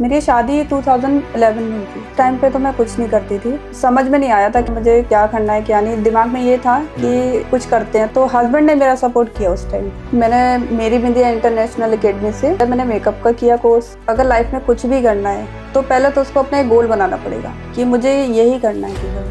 मेरी शादी 2011 में हुई थी। टाइम पे तो मैं कुछ नहीं करती थी, समझ में नहीं आया था कि मुझे क्या करना है क्या नहीं। दिमाग में ये था कि कुछ करते हैं। तो हस्बैंड ने मेरा सपोर्ट किया उस टाइम। मैंने मेरी बिंदिया इंटरनेशनल एकेडमी से मैंने मेकअप का किया कोर्स। अगर लाइफ में कुछ भी करना है तो पहले तो उसको अपना एक गोल बनाना पड़ेगा कि मुझे यही करना है केवल।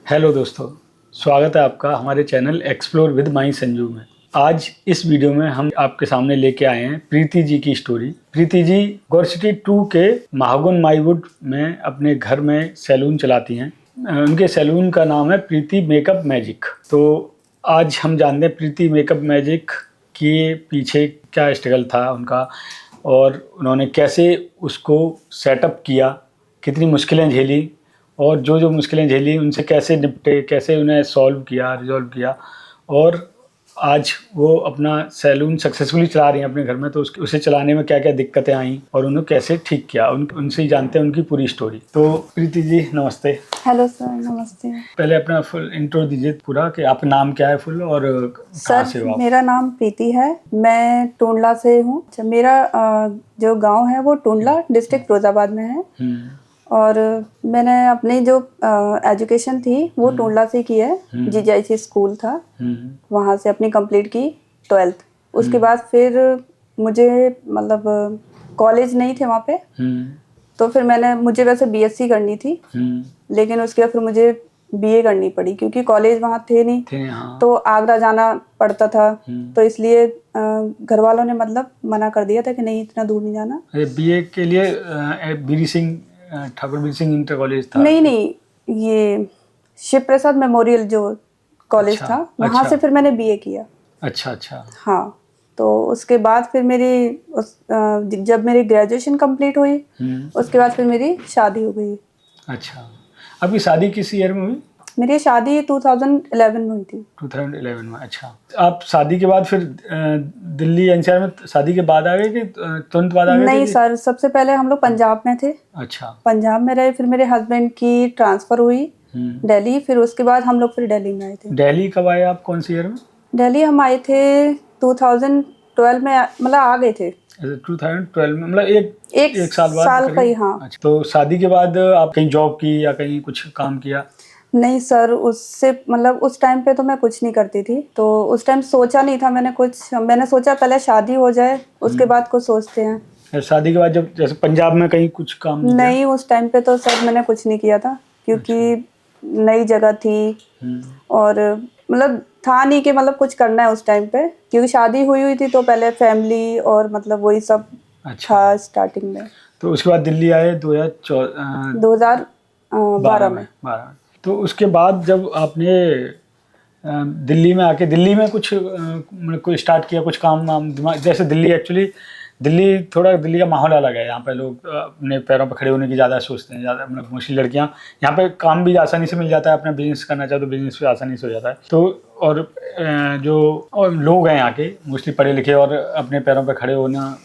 हेलो दोस्तों, स्वागत है आपका हमारे channel explore with my Sanju में। आज इस वीडियो में हम आपके सामने लेके आए हैं प्रीति जी की स्टोरी। प्रीति जी गौरसिटी 2 के महागुन माईवुड में अपने घर में सैलून चलाती हैं। उनके सैलून का नाम है प्रीति मेकअप मैजिक। तो आज हम जानते हैं प्रीति मेकअप मैजिक के पीछे क्या स्ट्रगल था उनका और उन्होंने कैसे उसको सेटअप किया, कितनी मुश्किलें झेली और जो मुश्किलें झेली उनसे कैसे निपटे, कैसे उन्हें रिजॉल्व किया और आज वो अपना सैलून सक्सेसफुली चला रही हैं अपने घर में। तो उसे चलाने में क्या क्या दिक्कतें आई और उन्हें कैसे ठीक किया, उनसे ही जानते हैं उनकी पूरी स्टोरी। तो प्रीति जी नमस्ते। हेलो सर, नमस्ते। पहले अपना फुल इंट्रो दीजिए पूरा कि आपका नाम क्या है फुल और कहाँ से हो आप? मेरा नाम प्रीति है, मैं टुंडला से हूँ। मेरा जो गांव है वो टुंडला डिस्ट्रिक्ट फिरोजाबाद में है और मैंने अपनी जो एजुकेशन थी वो टुंडला से की है। जीजीआईसी स्कूल था, वहाँ से अपनी कंप्लीट की 12th। उसके बाद फिर मुझे मतलब कॉलेज नहीं थे वहाँ पे, तो फिर मुझे वैसे बीएससी करनी थी, लेकिन उसके बाद फिर मुझे बीए करनी पड़ी क्योंकि कॉलेज वहाँ थे नहीं। हाँ। तो आगरा जाना पड़ता था, तो इसलिए घर वालों ने मतलब मना कर दिया था कि नहीं इतना दूर नहीं जाना। बीए के लिए ठाकुर बीर सिंह इंटर कॉलेज था? नहीं, ये शिव प्रसाद मेमोरियल जो कॉलेज था वहाँ से फिर मैंने बीए किया। अच्छा। हाँ, तो उसके बाद फिर जब मेरी ग्रेजुएशन कंप्लीट हुई उसके बाद फिर मेरी शादी हो गई। अच्छा, आपकी शादी किस ईयर में हुई? मेरी शादी 2011 में हुई थी। 2011 में। अच्छा, आप शादी के बाद फिर दिल्ली एनसीआर में शादी के बाद आ गए कि तुरंत बाद आ गए? नहीं सर, सबसे पहले हम लोग पंजाब में थे। अच्छा, पंजाब में रहे, फिर मेरे हस्बैंड की ट्रांसफर हुई दिल्ली, फिर उसके बाद हम लोग फिर दिल्ली में आए थे। दिल्ली कब आए आप, कौन सी ईयर में? दिल्ली हम आए थे 2012 में, मतलब आ गए थे 2012 में, मतलब एक साल बाद का ही। हाँ। अच्छा, तो शादी के बाद आप कहीं जॉब की या कहीं कुछ काम किया? नहीं सर, उससे मतलब उस टाइम पे तो मैं कुछ नहीं करती थी, तो उस टाइम सोचा नहीं था मैंने कुछ। मैंने सोचा पहले शादी हो जाए उसके बाद कुछ सोचते हैं। शादी के बाद जब जैसे पंजाब में कहीं कुछ काम नहीं, उस टाइम पे तो सर मैंने कुछ नहीं किया था क्योंकि नई जगह थी और मतलब था नहीं कि मतलब कुछ करना है उस टाइम पे, क्योंकि शादी हुई थी तो पहले फैमिली और मतलब वही सब था स्टार्टिंग में। तो उसके बाद दिल्ली आए 2012 में। तो उसके बाद जब आपने दिल्ली में आके दिल्ली में कुछ कोई स्टार्ट किया, कुछ काम वाम दिमाग, जैसे दिल्ली का माहौल अलग है। यहाँ पे लोग अपने पैरों पर खड़े होने की ज़्यादा सोचते हैं, ज़्यादा मतलब मोस्टली लड़कियाँ। यहाँ पे काम भी आसानी से मिल जाता है, अपना बिजनेस करना चाहो तो बिजनेस भी आसानी से हो जाता है। तो और लोग हैं यहाँ के मोस्टली पढ़े लिखे और अपने पैरों पर खड़े होना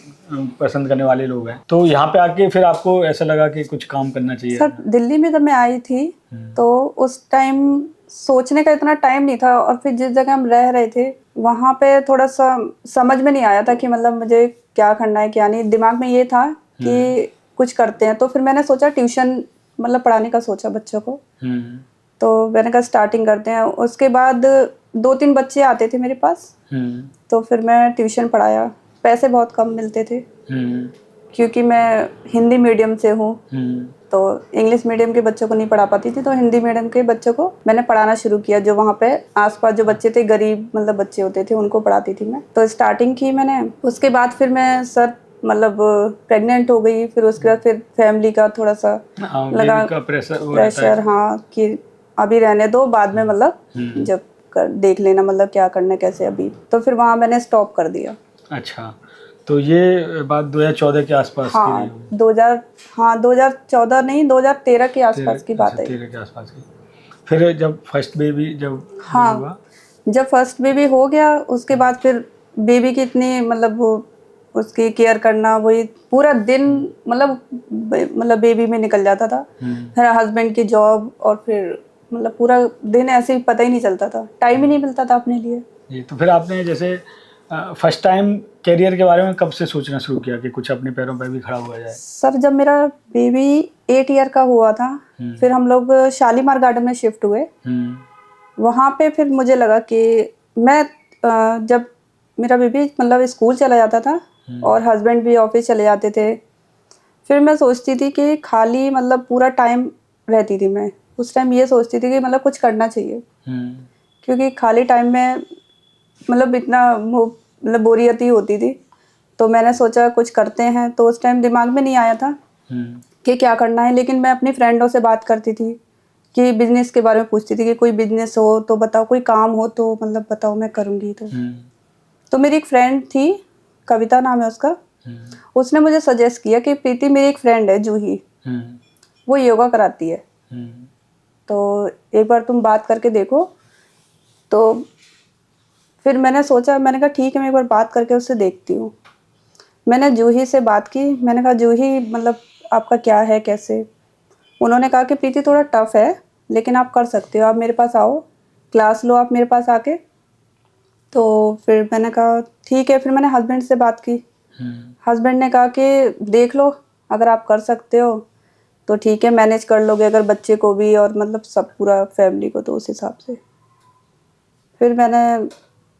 पसंद करने वाले लोग हैं। तो यहाँ पे आके फिर आपको ऐसा लगा कि कुछ काम करना चाहिए? सर दिल्ली में जब मैं आई थी तो उस टाइम सोचने का इतना टाइम नहीं था, और फिर जिस जगह हम रह रहे थे वहाँ पे थोड़ा सा समझ में नहीं आया था कि मतलब मुझे क्या करना है क्या नहीं। दिमाग में ये था कि कुछ करते हैं, तो फिर मैंने सोचा ट्यूशन मतलब पढ़ाने का सोचा बच्चों को। तो मैंने कहा स्टार्टिंग करते हैं। उसके बाद 2-3 बच्चे आते थे मेरे पास, तो फिर मैं ट्यूशन पढ़ाया। पैसे बहुत कम मिलते थे क्योंकि मैं हिंदी मीडियम से हूँ, तो इंग्लिश मीडियम के बच्चों को नहीं पढ़ा पाती थी, तो हिंदी मीडियम के बच्चों को मैंने पढ़ाना शुरू किया। जो वहाँ पे आसपास जो बच्चे थे, गरीब मतलब बच्चे होते थे, उनको पढ़ाती थी मैं। तो स्टार्टिंग की मैंने। उसके बाद फिर मैं सर मतलब प्रेग्नेंट हो गई, फिर उसके बाद फिर फैमिली का थोड़ा सा लगा प्रेशर, हाँ, कि अभी रहने दो, बाद में मतलब जब देख लेना मतलब क्या करना कैसे अभी। तो फिर वहाँ मैंने स्टॉप कर दिया। अच्छा, तो ये बात 2014 के आसपास की? 2014 नहीं, 2013 के आसपास की बात है। 13 के आसपास की। फिर जब फर्स्ट बेबी हुआ? जब फर्स्ट बेबी हो गया उसके बाद फिर बेबी की इतनी मतलब वो उसकी केयर करना, वही पूरा दिन मतलब बेबी में निकल जाता था। फिर हस्बैंड की जॉब और फिर मतलब पूरा दिन ऐसे ही पता ही नहीं चलता था, टाइम ही नहीं मिलता था अपने लिए। जी, तो फिर आपने जैसे फर्स्ट टाइम करियर के बारे में कब से सोचना शुरू किया कि कुछ अपने पैरों पर भी खड़ा हुआ जाए? सर जब मेरा बेबी 8 ईयर का हुआ था, फिर हम लोग शालीमार गार्डन में शिफ्ट हुए। वहाँ पे फिर मुझे लगा कि मैं जब मेरा बेबी मतलब स्कूल चला जाता था और हस्बैंड भी ऑफिस चले जाते थे, फिर मैं सोचती थी कि खाली मतलब पूरा टाइम रहती थी मैं उस टाइम ये सोचती थी कि मतलब कुछ करना चाहिए, क्योंकि खाली टाइम में मतलब इतना मतलब बोरियत ही होती थी। तो मैंने सोचा कुछ करते हैं, तो उस टाइम दिमाग में नहीं आया था कि क्या करना है, लेकिन मैं अपनी फ्रेंडों से बात करती थी कि बिजनेस के बारे में पूछती थी कि कोई बिजनेस हो तो बताओ, कोई काम हो तो मतलब बताओ, मैं करूँगी। तो मेरी एक फ्रेंड थी, कविता नाम है उसका, उसने मुझे सजेस्ट किया कि प्रीति मेरी एक फ्रेंड है जूही, वो योगा कराती है, तो एक बार तुम बात करके देखो। तो फिर मैंने सोचा, मैंने कहा ठीक है, मैं एक बार बात करके उससे देखती हूँ। मैंने जूही से बात की, मैंने कहा जूही मतलब आपका क्या है कैसे? उन्होंने कहा कि प्रीति थोड़ा टफ है लेकिन आप कर सकते हो, आप मेरे पास आओ, क्लास लो आप मेरे पास आके। तो फिर मैंने कहा ठीक है, फिर मैंने हस्बैंड से बात की। हस्बैंड ने कहा कि देख लो, अगर आप कर सकते हो तो ठीक है, मैनेज कर लोगे, अगर बच्चे को भी और मतलब सब पूरा फैमिली को, तो उस हिसाब से फिर मैंने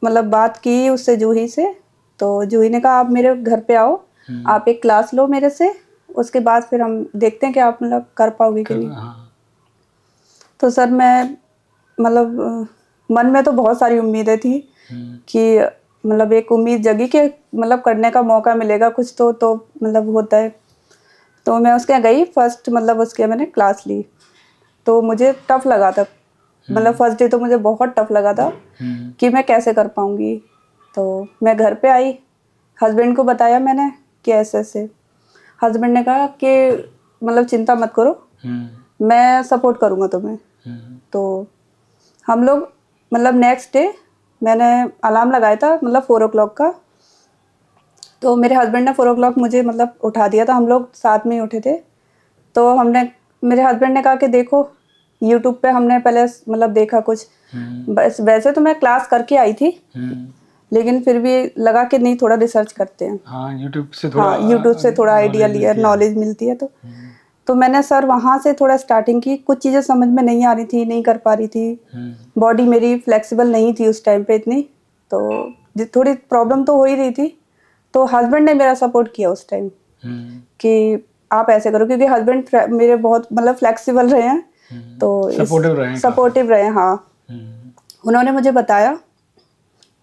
मतलब बात की उससे, जूही से। तो जूही ने कहा आप मेरे घर पे आओ, आप एक क्लास लो मेरे से, उसके बाद फिर हम देखते हैं कि आप मतलब कर पाओगे कि नहीं। तो सर मैं मतलब मन में तो बहुत सारी उम्मीदें थी कि मतलब एक उम्मीद जगी कि मतलब करने का मौका मिलेगा कुछ तो मतलब होता है। तो मैं उसके यहाँ गई, फर्स्ट मतलब उसके मैंने क्लास ली, तो मुझे टफ लगा था, मतलब फर्स्ट डे तो मुझे बहुत टफ लगा था कि मैं कैसे कर पाऊँगी। तो मैं घर पे आई, हस्बैंड को बताया मैंने कि ऐसे ऐसे। हस्बैंड ने कहा कि मतलब चिंता मत करो, मैं सपोर्ट करूँगा तुम्हें। तो हम लोग मतलब नेक्स्ट डे मैंने अलार्म लगाया था मतलब 4 o'clock का, तो मेरे हस्बैंड ने 4 o'clock मुझे मतलब उठा दिया था, हम लोग साथ में ही उठे थे। तो हमने, मेरे हस्बैंड ने कहा कि देखो यूट्यूब पे हमने पहले मतलब देखा कुछ, बस वैसे तो मैं क्लास करके आई थी लेकिन फिर भी लगा कि नहीं थोड़ा रिसर्च करते हैं। हाँ, यूट्यूब से थोड़ा आइडिया लिया, नॉलेज मिलती है। तो मैंने सर वहाँ से थोड़ा स्टार्टिंग की, कुछ चीज़ें समझ में नहीं आ रही थी, नहीं कर पा रही थी, बॉडी मेरी फ्लेक्सिबल नहीं थी उस टाइम पे इतनी, तो थोड़ी प्रॉब्लम तो हो ही रही थी। तो हस्बैंड ने मेरा सपोर्ट किया उस टाइम कि आप ऐसे करो, क्योंकि हस्बैंड मेरे बहुत मतलब फ्लेक्सिबल रहे हैं, तो सपोर्टिव रहे। हाँ, उन्होंने मुझे बताया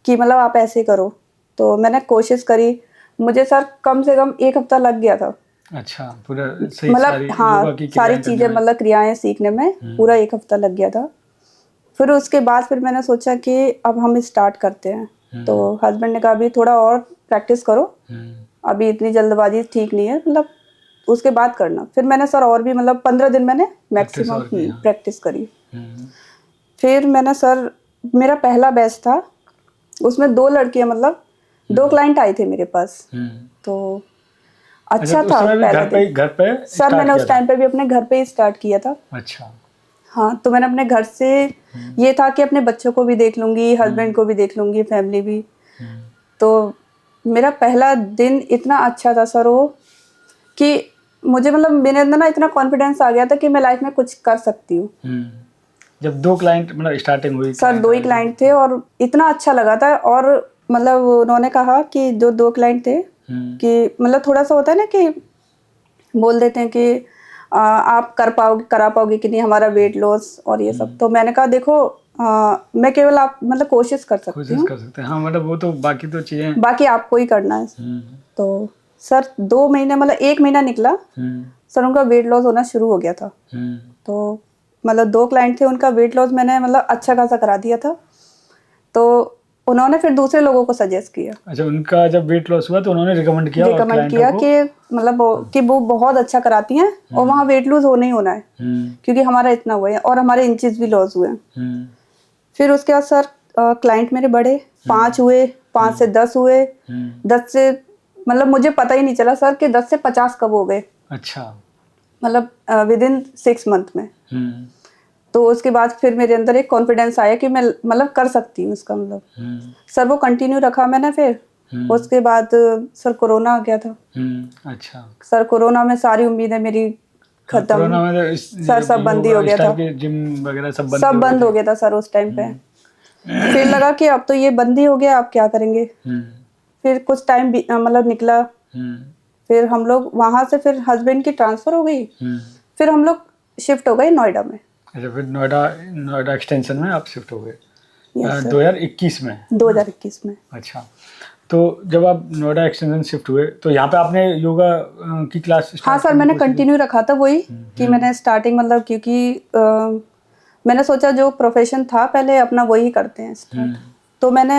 कि मतलब आप ऐसे करो। तो मैंने कोशिश करी, मुझे सर कम से कम 1 हफ्ता लग गया था। अच्छा, पूरा सही मतलब हाँ, सारी चीज़ें मतलब क्रियाएं सीखने में पूरा 1 हफ्ता लग गया था। फिर उसके बाद फिर मैंने सोचा कि अब हम स्टार्ट करते हैं। तो हस्बैंड ने कहा अभी थोड़ा और प्रैक्टिस करो, अभी इतनी जल्दबाजी ठीक नहीं है, मतलब उसके बाद करना। फिर मैंने सर और भी मतलब 15 दिन मैंने मैक्सिमम प्रैक्टिस करी। फिर मैंने सर, मेरा पहला बैच था, उसमें 2 लड़कियां मतलब 2 क्लाइंट आए थे मेरे पास। तो अच्छा तो था पहला दिन। घर पे सर मैंने उस टाइम पे भी अपने घर पे ही स्टार्ट किया था। अच्छा। हाँ, तो मैंने अपने घर से ये था कि अपने बच्चों को भी देख लूँगी, हस्बैंड को भी देख लूँगी, फैमिली भी। तो मेरा पहला दिन इतना अच्छा था सर वो, कि मुझे मतलब मेरे अंदर ना इतना कॉन्फिडेंस आ गया था कि मैं लाइफ में कुछ कर सकती हूँ। जब 2 क्लाइंट मतलब स्टार्टिंग हुई सर 2 ही क्लाइंट थे और इतना अच्छा लगा था। और मतलब उन्होंने कहा कि जो 2 क्लाइंट थे कि मतलब थोड़ा सा होता है ना कि बोल देते हैं कि आप करा पाओगे कि नहीं हमारा वेट लॉस और ये सब। तो मैंने कहा देखो मैं केवल आप मतलब कोशिश कर सकती हूँ, हाँ, मतलब वो तो बाकी तो चीजें बाकी आपको ही करना है। तो सर 2 महीने मतलब 1 महीना निकला, सर उनका वेट लॉस होना शुरू हो गया था। तो मतलब 2 क्लाइंट थे, उनका वेट लॉस मैंने मतलब अच्छा खासा करा दिया था। तो उन्होंने फिर दूसरे लोगों को सजेस्ट किया। अच्छा, उनका जब वेट लॉस हुआ तो उन्होंने रिकमेंड किया कि मतलब कि वो बहुत अच्छा कराती हैं और वहाँ वेट लूज होना ही होना है, क्योंकि हमारा इतना हुआ है और हमारे इंचेस भी लॉस हुए हैं। फिर उसके बाद सर क्लाइंट मेरे बढ़े, 5 हुए, 5 से 10 हुए, 10 से मतलब मुझे पता ही नहीं चला सर कि 10 से 50 कब हो गए, अच्छा। मतलब विद इन 6 मंथ में। हम्म तो उसके बाद फिर मेरे अंदर एक कॉन्फिडेंस आया कि मैं मतलब कर सकती हूँ इसका मतलब। हम्म सर वो कंटिन्यू रखा मैंने फिर। उसके बाद सर कोरोना आ गया था। अच्छा। सर कोरोना में सारी उम्मीदें मेरी हाँ, कोरोना खत्म। में तो सर सब बंद ही योगा हो गया इस टाइप था, के जिम वगैरह सब बंद सब हो गए बंद थे। हो गया था सर उस टाइम पे। फिर लगा कि अब तो ये बंद ही हो गया, अब क्या करेंगे। हम्म फिर कुछ टाइम मतलब निकला। हम्म फिर हम लोग वहां से फिर हस्बैंड की ट्रांसफर हो गई। हम्म। फिर हम लोग शिफ्ट हो गए नोएडा में। अच्छा, फिर नोएडा नोएडा एक्सटेंशन में आप शिफ्ट हो गए यस सर, 2021 में। 2021 में। अच्छा, तो जब आप नोएडा एक्सटेंशन शिफ्ट हुए तो यहाँ पे आपने योगा की क्लास हाँ स्टार्ट सर, करने मैंने की कोशिश की? कंटिन्यू रखा था वही कि मैंने स्टार्टिंग मतलब क्योंकि मैंने सोचा जो प्रोफेशन था पहले अपना वही करते हैं स्टार्ट। तो मैंने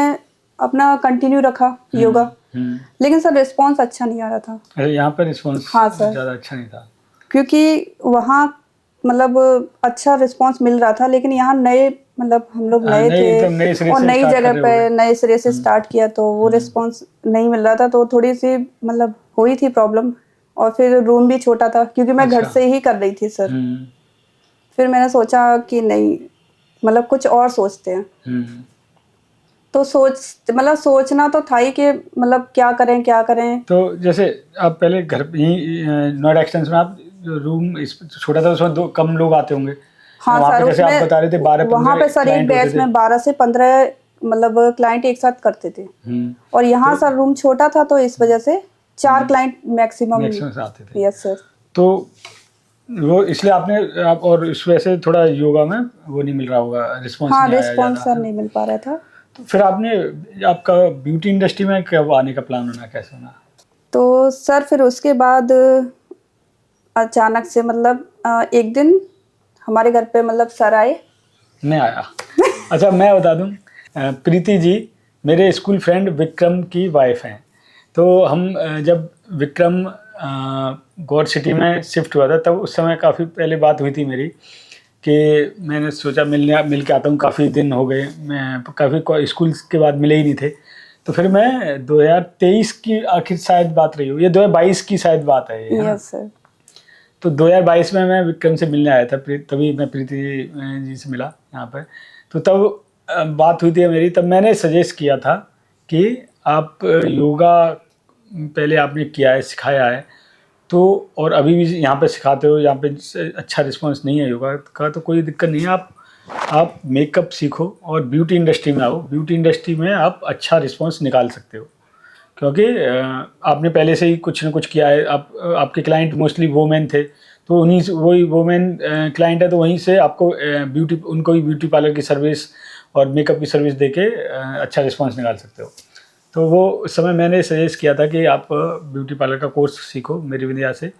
अपना कंटिन्यू रखा योगा। लेकिन सर रिस्पॉन्स अच्छा नहीं आ रहा था। अरे, यहाँ पर रिस्पॉन्स हाँ सर, ज़्यादा अच्छा नहीं था क्योंकि वहाँ मतलब अच्छा रिस्पॉन्स मिल रहा था, लेकिन यहाँ नए मतलब हम लोग नए नए थे एकदम नए सिरे और से नई स्टार्ट कर जगह रहे पे होगे। नए सिरे से स्टार्ट किया, तो वो रिस्पॉन्स नहीं मिल रहा था। तो थोड़ी सी मतलब हुई थी प्रॉब्लम। और फिर रूम भी छोटा था क्योंकि मैं घर अच्छा। से ही कर रही थी सर। हम्म फिर मैंने सोचा कि नहीं, मतलब कुछ और सोचते हैं। हम्म। तो सोचना तो था ही कि मतलब क्या करें क्या करें। तो जैसे आप पहले घर यही नोएडा एक्सटेंशन में आप जो रूम इस छोटा था उसमें दो कम लोग आते होंगे, हाँ वहाँ सर, पे जैसे आप बता रहे थे उसमें वहाँ 12-15 पे सर एक क्लाइंट होते बैच थे। में 12 से 15 मतलब क्लाइंट एक साथ करते थे। और यहाँ तो सर रूम छोटा था, तो इस वजह से 4 क्लाइंट मैक्सिमम। मैक्सिमम से आते थे। Yes sir. तो वो इसलिए आपने आप और इस वजह से थोड़ा योगा में वो नहीं मिल रहा होगा, रिस्पॉन्स हाँ, नहीं आया रिस्पॉन्स ज़्यादा, सर है ना? नहीं मिल पा रहा था। तो फिर आपने आपका ब्यूटी इंडस्ट्री में कब आने का प्लान होना, कैसे होना? तो सर फिर उसके बाद अचानक से मतलब एक दिन हमारे घर पे मतलब सर आए। मैं आया। अच्छा, मैं बता दूं, प्रीति जी मेरे स्कूल फ्रेंड विक्रम की वाइफ हैं। तो हम जब विक्रम गौर सिटी में शिफ्ट हुआ था तब उस समय काफ़ी पहले बात हुई थी मेरी कि मैंने सोचा मिल के आता हूँ, काफ़ी दिन हो गए, मैं काफ़ी स्कूल के बाद मिले ही नहीं थे। तो फिर मैं 2023 की आखिर शायद बात रही हो, ये 2022 की शायद बात है ये, है ना? Yes sir. तो 2022 में मैं विक्रम से मिलने आया था, तभी मैं प्रीति जी से मिला यहाँ पे। तो तब बात हुई थी मेरी, तब मैंने सजेस्ट किया था कि आप योगा पहले आपने किया है, सिखाया है, तो और अभी भी यहाँ पे सिखाते हो, यहाँ पे अच्छा रिस्पांस नहीं है योगा का, तो कोई दिक्कत नहीं है, आप मेकअप सीखो और ब्यूटी इंडस्ट्री में आओ। ब्यूटी इंडस्ट्री में आप अच्छा रिस्पांस निकाल सकते हो, क्योंकि आपने पहले से ही कुछ न कुछ किया है। आपके क्लाइंट मोस्टली वोमेन थे, तो उन्हीं से वही वोमेन क्लाइंट है, तो वहीं से आपको उनको भी ब्यूटी पार्लर की सर्विस और मेकअप की सर्विस देके अच्छा रिस्पांस निकाल सकते हो। तो वो उस समय मैंने सजेस्ट किया था कि आप ब्यूटी पार्लर का कोर्स सीखो मेरी विद्या से,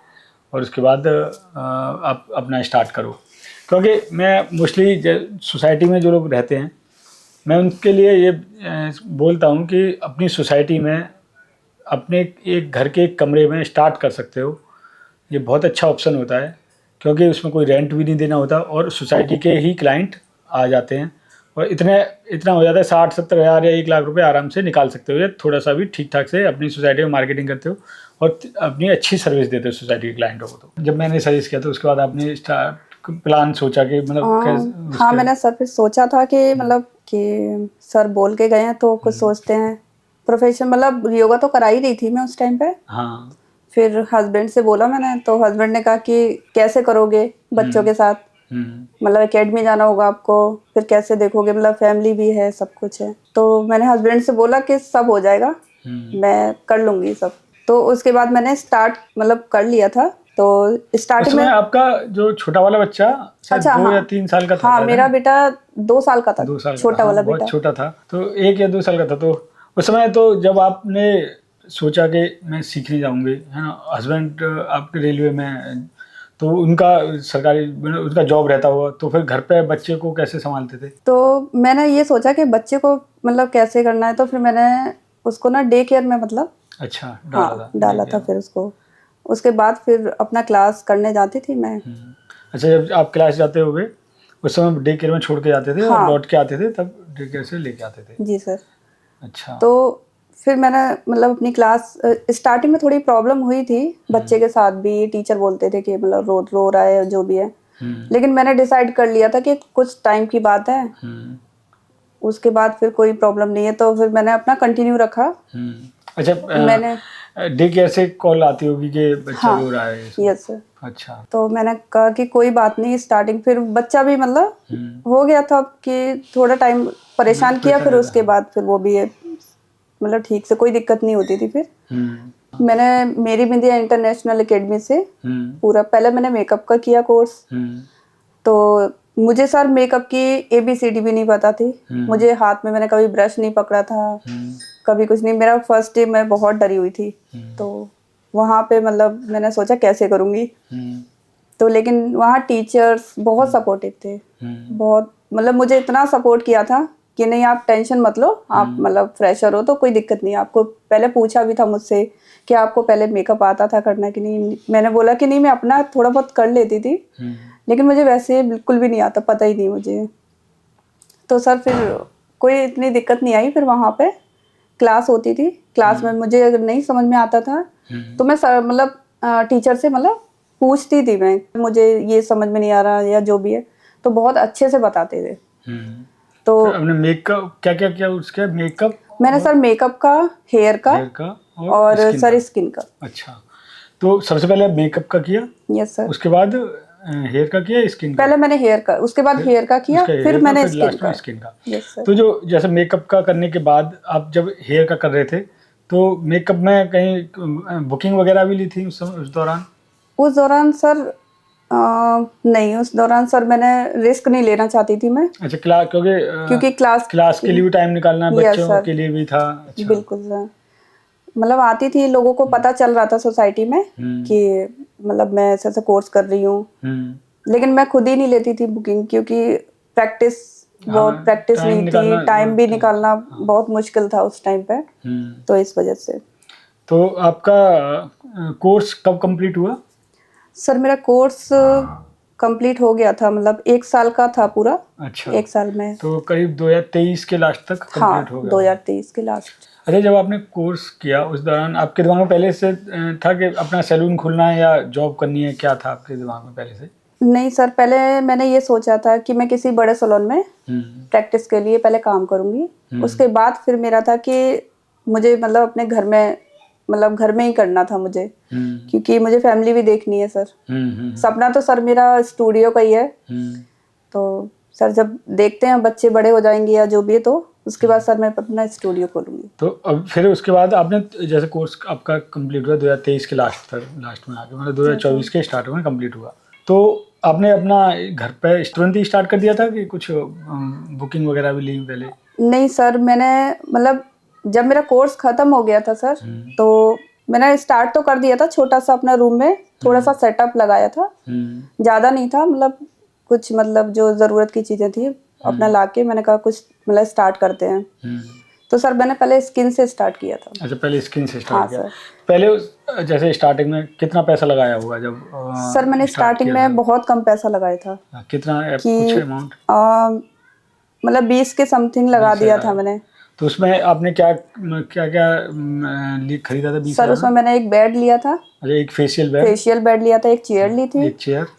और उसके बाद आप अपना स्टार्ट करो। क्योंकि मैं मोस्टली सोसाइटी में जो लोग रहते हैं, मैं उनके लिए ये बोलता हूँ कि अपनी सोसाइटी में अपने एक घर के एक कमरे में स्टार्ट कर सकते हो। ये बहुत अच्छा ऑप्शन होता है, क्योंकि उसमें कोई रेंट भी नहीं देना होता और सोसाइटी के ही क्लाइंट आ जाते हैं, और इतना हो जाता है 60-70 हज़ार या 1 लाख रुपए आराम से निकाल सकते हो। ये थोड़ा सा भी ठीक ठाक से अपनी सोसाइटी में मार्केटिंग करते हो और अपनी अच्छी सर्विस देते हो सोसाइटी के क्लाइंटों को। तो जब मैंने सजेस्ट किया तो उसके बाद आपने प्लान सोचा कि मतलब हाँ, मैंने सर फिर सोचा था कि मतलब कि सर बोल के गए हैं तो कुछ सोचते हैं। प्रोफेशन मतलब योगा तो करा ही रही थी मैं उस टाइम पे। हाँ। फिर हस्बैंड से बोला मैंने, तो हस्बैंड ने कहा कि कैसे करोगे बच्चों के साथ, मतलब एकेडमी जाना होगा आपको, फिर कैसे देखोगे, मतलब फैमिली भी है सब कुछ है। तो मैंने हस्बैंड से बोला कि सब हो जाएगा, मैं कर लूँगी सब। तो उसके बाद मैंने स्टार्ट मतलब कर लिया था। तो उस स्टार्टिंग समय में आपका जो छोटा वाला बच्चा शायद अच्छा 2 या हाँ 3 साल का था हाँ, शायद, है मेरा ना? बेटा 2 साल का था, 2 साल का था, छोटा हाँ, वाला बहुत बेटा। छोटा था। तो 1 या 2 साल का था, तो उस समय तो जब आपने सोचा कि मैं सीखने जाऊँगी, है ना? हस्बैंड आपके रेलवे में हैं, तो उनका सरकारी उनका जॉब रहता हुआ, तो फिर घर पे बच्चे को कैसे संभालते थे? तो मैंने ये सोचा कि बच्चे को मतलब कैसे करना है, तो फिर मैंने उसको ना डे केयर में मतलब अच्छा, डाला हाँ था डाला था। फिर उसको उसके बाद फिर अपना क्लास करने जाती थी मैं। अच्छा, जब आप क्लास जाते होगे उस समय डे केयर में छोड़ के जाते थे और हाँ लौट के आते थे, तब डे केयर से लेके आते थे? जी सर। अच्छा। तो फिर मैंने मतलब अपनी क्लास स्टार्टिंग में थोड़ी प्रॉब्लम हुई थी बच्चे के साथ भी, टीचर बोलते थे कि मतलब रो रहा है जो भी है, लेकिन मैंने डिसाइड कर लिया था कि कुछ टाइम की बात है, उसके बाद फिर कोई प्रॉब्लम नहीं है, तो फिर मैंने अपना कंटिन्यू रखा। अच्छा, मैंने डे केयर से कॉल आती होगी कि बच्चा हाँ रो रहा है? Yes sir. अच्छा। तो मैंने कहा कि कोई बात नहीं, स्टार्टिंग फिर बच्चा भी मतलब हो गया था कि थोड़ा टाइम परेशान किया, फिर उसके बाद फिर वो भी मतलब ठीक से कोई दिक्कत नहीं होती थी। फिर मैंने मेरी बिंदिया इंटरनेशनल एकेडमी से पूरा पहले मैंने मेकअप का किया कोर्स। तो मुझे सर मेकअप की ABCD भी नहीं पता थी। मुझे हाथ में मैंने कभी ब्रश नहीं पकड़ा था, कभी कुछ नहीं। मेरा फर्स्ट डे मैं बहुत डरी हुई थी। तो वहाँ पे मतलब मैंने सोचा कैसे करूँगी, तो लेकिन वहाँ टीचर्स बहुत सपोर्टिव थे, बहुत मतलब मुझे इतना सपोर्ट किया था कि नहीं आप टेंशन मत लो, आप मतलब फ्रेशर हो तो कोई दिक्कत नहीं। आपको पहले पूछा भी था मुझसे कि आपको पहले मेकअप आता था करना कि नहीं, मैंने बोला कि नहीं मैं अपना थोड़ा बहुत कर लेती थी, लेकिन मुझे वैसे बिल्कुल भी नहीं आता, पता ही नहीं मुझे। तो सर फिर कोई इतनी दिक्कत नहीं आई। फिर वहाँ पे क्लास होती थी, क्लास में मुझे अगर नहीं समझ में आता था तो मैं सर मतलब टीचर से मतलब पूछती थी मैं, मुझे ये समझ में नहीं आ रहा या जो भी है, तो बहुत अच्छे से बताते थे। तो आपने मेकअप क्या क्या किया उसके? मेकअप मैंने सर मेकअप का, हेयर का और सर स्किन का। अच्छा, तो सबसे पहले मेकअप का किया? Yes sir. उसके बाद हेयर का किया, स्किन का? पहले मैंने हेयर का, उसके बाद हेयर का किया, फिर मैंने स्किन का। स्किन का। Yes sir. तो जो जैसे मेकअप का करने के बाद आप जब हेयर का कर रहे थे तो मेकअप में कहीं बुकिंग वगैरह भी ली थी उस दौरान? उस दौरान सर नहीं, उस दौरान सर मैंने रिस्क नहीं लेना चाहती थी मैं। अच्छा, क्लास क्योंकि क्लास के लिए भी टाइम निकालना, बच्चों के लिए भी था। अच्छा। बिल्कुल सर। मतलब आती थी, लोगों को पता चल रहा था सोसाइटी में कि मतलब मैं ऐसा ऐसा कोर्स कर रही हूँ, लेकिन मैं खुद ही नहीं लेती थी बुकिंग, क्योंकि प्रैक्टिस नहीं थी, टाइम भी निकालना बहुत मुश्किल था उस टाइम पे, तो इस वजह से। तो आपका कोर्स कब कंप्लीट हुआ? सर मेरा कोर्स कंप्लीट हो गया था, मतलब 1 साल का था पूरा। अच्छा, 1 साल में। तो करीब 2023 के लास्ट तक कंप्लीट हो गया? 2023 के लास्ट। अच्छा, जब आपने कोर्स किया उस दौरान आपके दिमाग में पहले से था कि अपना सैलून खोलना है या जॉब करनी है? क्या था आपके दिमाग में पहले से? नहीं सर, पहले मैंने ये सोचा था कि मैं किसी बड़े सैलून में प्रैक्टिस के लिए पहले काम करूंगी। उसके बाद फिर मेरा था कि मुझे मतलब अपने घर में, मतलब घर में ही करना था मुझे, क्योंकि मुझे फैमिली भी देखनी है सर। सपना तो सर मेरा स्टूडियो का ही है। तो सर जब देखते हैं बच्चे बड़े हो जाएंगे या जो भी है, तो उसके बाद सर मैं अपना स्टूडियो खोलूंगी। तो अब फिर उसके बाद आपने जैसे कोर्स आपका कंप्लीट हुआ 2023 के लास्ट में आके, मतलब 2024 के स्टार्ट में कंप्लीट हुआ, तो आपने अपना घर पे तुरंत ही स्टार्ट कर दिया था कि कुछ बुकिंग वगैरह भी ली पहले? नहीं सर, मैंने मतलब जब मेरा कोर्स खत्म हो गया था सर, तो मैंने स्टार्ट तो कर दिया था, छोटा सा अपना रूम में थोड़ा सा सेटअप लगाया था, ज़्यादा नहीं था, मतलब कुछ मतलब जो ज़रूरत की चीज़ें थी अपना लाके मैंने कहा कुछ मतलब स्टार्ट करते हैं। तो सर मैंने पहले स्किन से स्टार्ट किया था। अच्छा, पहले स्किन से स्टार्ट किया। सर पहले जैसे स्टार्टिंग में कितना पैसा लगाया होगा जब सर मैंने स्टार्टिंग में बहुत कम पैसा लगाया था। कितना कुछ अमाउंट? मतलब 20 के समथिंग लगा दिया था मैंने। तो उसमें आपने क्या क्या क्या खरीदा था? 20 सर उसमें मैंने एक बेड लिया था। अच्छा, एक फेशियल बेड लिया था, एक चेयर ली थी,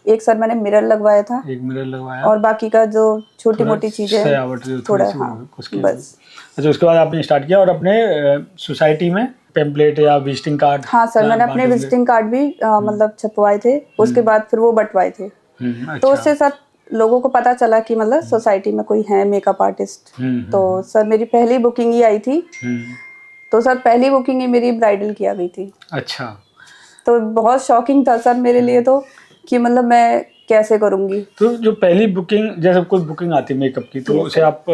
एक सर मैंने मिरर लगवाया था, और बाकी का जो छोटी मोटी चीजें थोड़ा बस। अच्छा, उसके बाद आपने स्टार्ट किया और अपने सोसाइटी में पेम्पलेट या विजिटिंग कार्ड? हाँ सर, मैंने अपने विजिटिंग कार्ड भी मतलब छपवाए थे, उसके बाद फिर वो बंटवाए थे। तो उससे सर लोगों को पता चला कि मतलब सोसाइटी में कोई है मेकअप आर्टिस्ट। तो सर मेरी पहली बुकिंग ही आई थी। तो सर पहली बुकिंग ही मेरी ब्राइडल की आ गई थी। अच्छा, तो बहुत शॉकिंग था सर मेरे लिए तो, कि मतलब मैं कैसे करूंगी। तो जो पहली बुकिंग, जैसे कोई बुकिंग आती है मेकअप की, तो उसे आप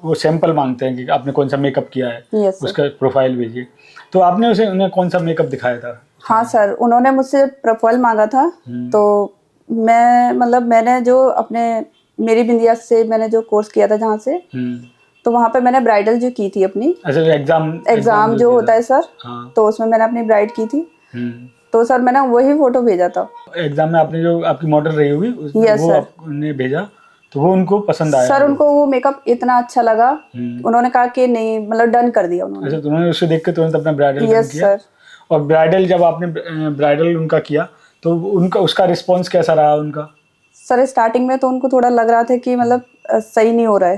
वो सैंपल मांगते हैं कि आपने कौन सा मेकअप किया है, उसका प्रोफाइल भेजिए, तो आपने उन्हें कौन सा मेकअप दिखाया था? हाँ सर, उन्होंने मुझसे प्रोफाइल मांगा था। तो मैंने जो अपने मेरी बिंदिया से मैंने जो कोर्स किया था जहाँ से, तो वहाँ पे मैंने ब्राइडल जो की थी अपनी। अच्छा, एग्जाम जो होता है सर, तो उसमें मैंने अपनी ब्राइड की थी। तो सर मैंने वही फोटो भेजा था। एग्जाम में आपने जो आपकी मॉडल रही होगी वो आपने भेजा, तो वो उनको पसंद आया? सर उनको वो मेकअप इतना अच्छा लगा, उन्होंने कहा कि नहीं, मतलब डन कर दिया उन्होंने। अच्छा, तो उन्होंने उसे देख के तुरंत अपना ब्राइडल किया? सर। और ब्राइडल जब आपने ब्राइडल उनका किया तो उनका उसका रिस्पॉन्स कैसा रहा उनका? सर स्टार्टिंग में तो उनको थोड़ा लग रहा था कि मतलब सही नहीं हो रहा है।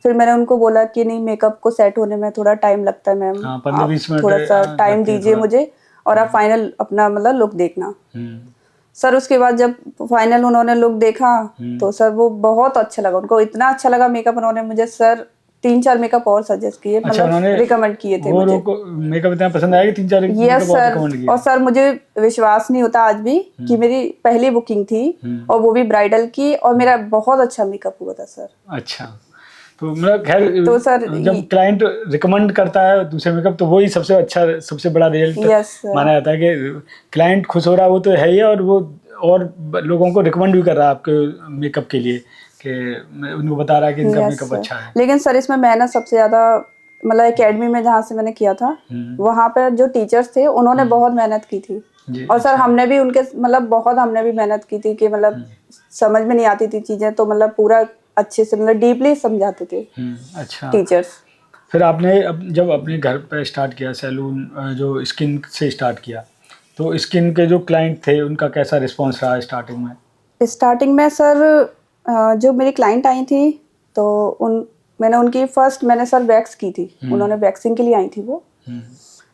फिर मैंने उनको बोला कि नहीं, मेकअप को सेट होने में थोड़ा टाइम लगता है मैम, हाँ, 15-20 मिनट थोड़ा सा टाइम लगते हैं दीजिए थोड़ा। मुझे, और आप फाइनल अपना मतलब लुक देखना। सर उसके बाद जब फाइनल उन्होंने लुक देखा तो सर वो बहुत अच्छा लगा उनको, इतना अच्छा लगा मेकअप। उन्होंने मुझे सर 3-4 मेकअप और सजेस्ट किए, अच्छा, मतलब उन्होंने रिकमेंड किए थे वो मुझे। मेकअप इतना पसंद आया कि 3-4 यस मेकअप और सर। रिकमेंड किए? और सर मुझे विश्वास नहीं होता आज भी कि मेरी पहली बुकिंग थी और वो भी ब्राइडल की, और मेरा बहुत अच्छा मेकअप हुआ था सर। अच्छा, तो मतलब खैर, तो सर जब क्लाइंट रिकमेंड करता है दूसरे मेकअप तो वही सबसे अच्छा, सबसे बड़ा रिजल्ट यस सर। माना जाता है कि क्लाइंट खुश हो रहा है, वो तो है ही है, और वो और लोगों को रिकमेंड भी कर रहा है आपके मेकअप के लिए, कि उनको बता रहा है कि इनका यस मेकअप सर। अच्छा है। लेकिन सर इसमें मेहनत सबसे ज्यादा, मतलब एकेडमी में जहाँ से मैंने किया था वहाँ पर जो टीचर्स थे उन्होंने बहुत मेहनत की थी। जी, और सर अच्छा। हमने भी उनके मतलब बहुत हमने भी मेहनत की थी कि मतलब समझ में नहीं आती थी चीजें, तो मतलब पूरा अच्छे से मतलब डीपली समझाते थे अच्छा, टीचर्स। फिर आपने जब अपने घर पे स्टार्ट किया सैलून, जो स्किन से स्टार्ट किया, तो स्किन के जो क्लाइंट थे उनका कैसा रिस्पॉन्स रहा स्टार्टिंग में? स्टार्टिंग में सर जो मेरी क्लाइंट आई थी तो मैंने उनकी फर्स्ट मैंने सर वैक्स की थी, उन्होंने वैक्सिंग के लिए आई थी वो।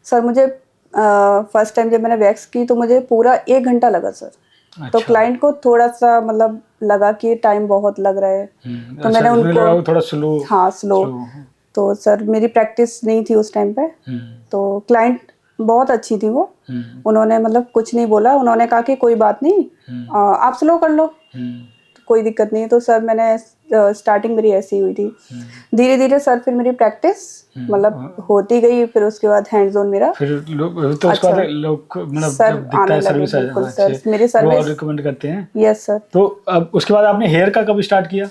सर मुझे फर्स्ट टाइम जब मैंने वैक्स की तो मुझे पूरा 1 घंटा लगा सर। अच्छा। तो क्लाइंट को थोड़ा सा मतलब लगा कि टाइम बहुत लग रहा है, तो अच्छा, मैंने उसमें लगा वो उनको थोड़ा स्लो। हाँ स्लो। तो सर मेरी प्रैक्टिस नहीं थी उस टाइम पे, तो क्लाइंट बहुत अच्छी थी वो, उन्होंने मतलब कुछ नहीं बोला, उन्होंने कहा कि कोई बात नहीं, आप स्लो कर लो, तो कोई दिक्कत नहीं है। तो सर मैंने स्टार्टिंग मेरी ऐसी हुई थी, धीरे धीरे सर फिर मेरी प्रैक्टिस मतलब होती गई, फिर उसके बाद हैंड्स ऑन मेरा फिर लोग तो उसके बाद लोग मतलब सर जब दिखता आने है लगे। सर्विस बिल्कुल अच्छे, सर, मेरी वो और सर्विस। रिकमेंड करते हैं। Yes sir. तो अब उसके बाद आपने हेयर का कब स्टार्ट किया?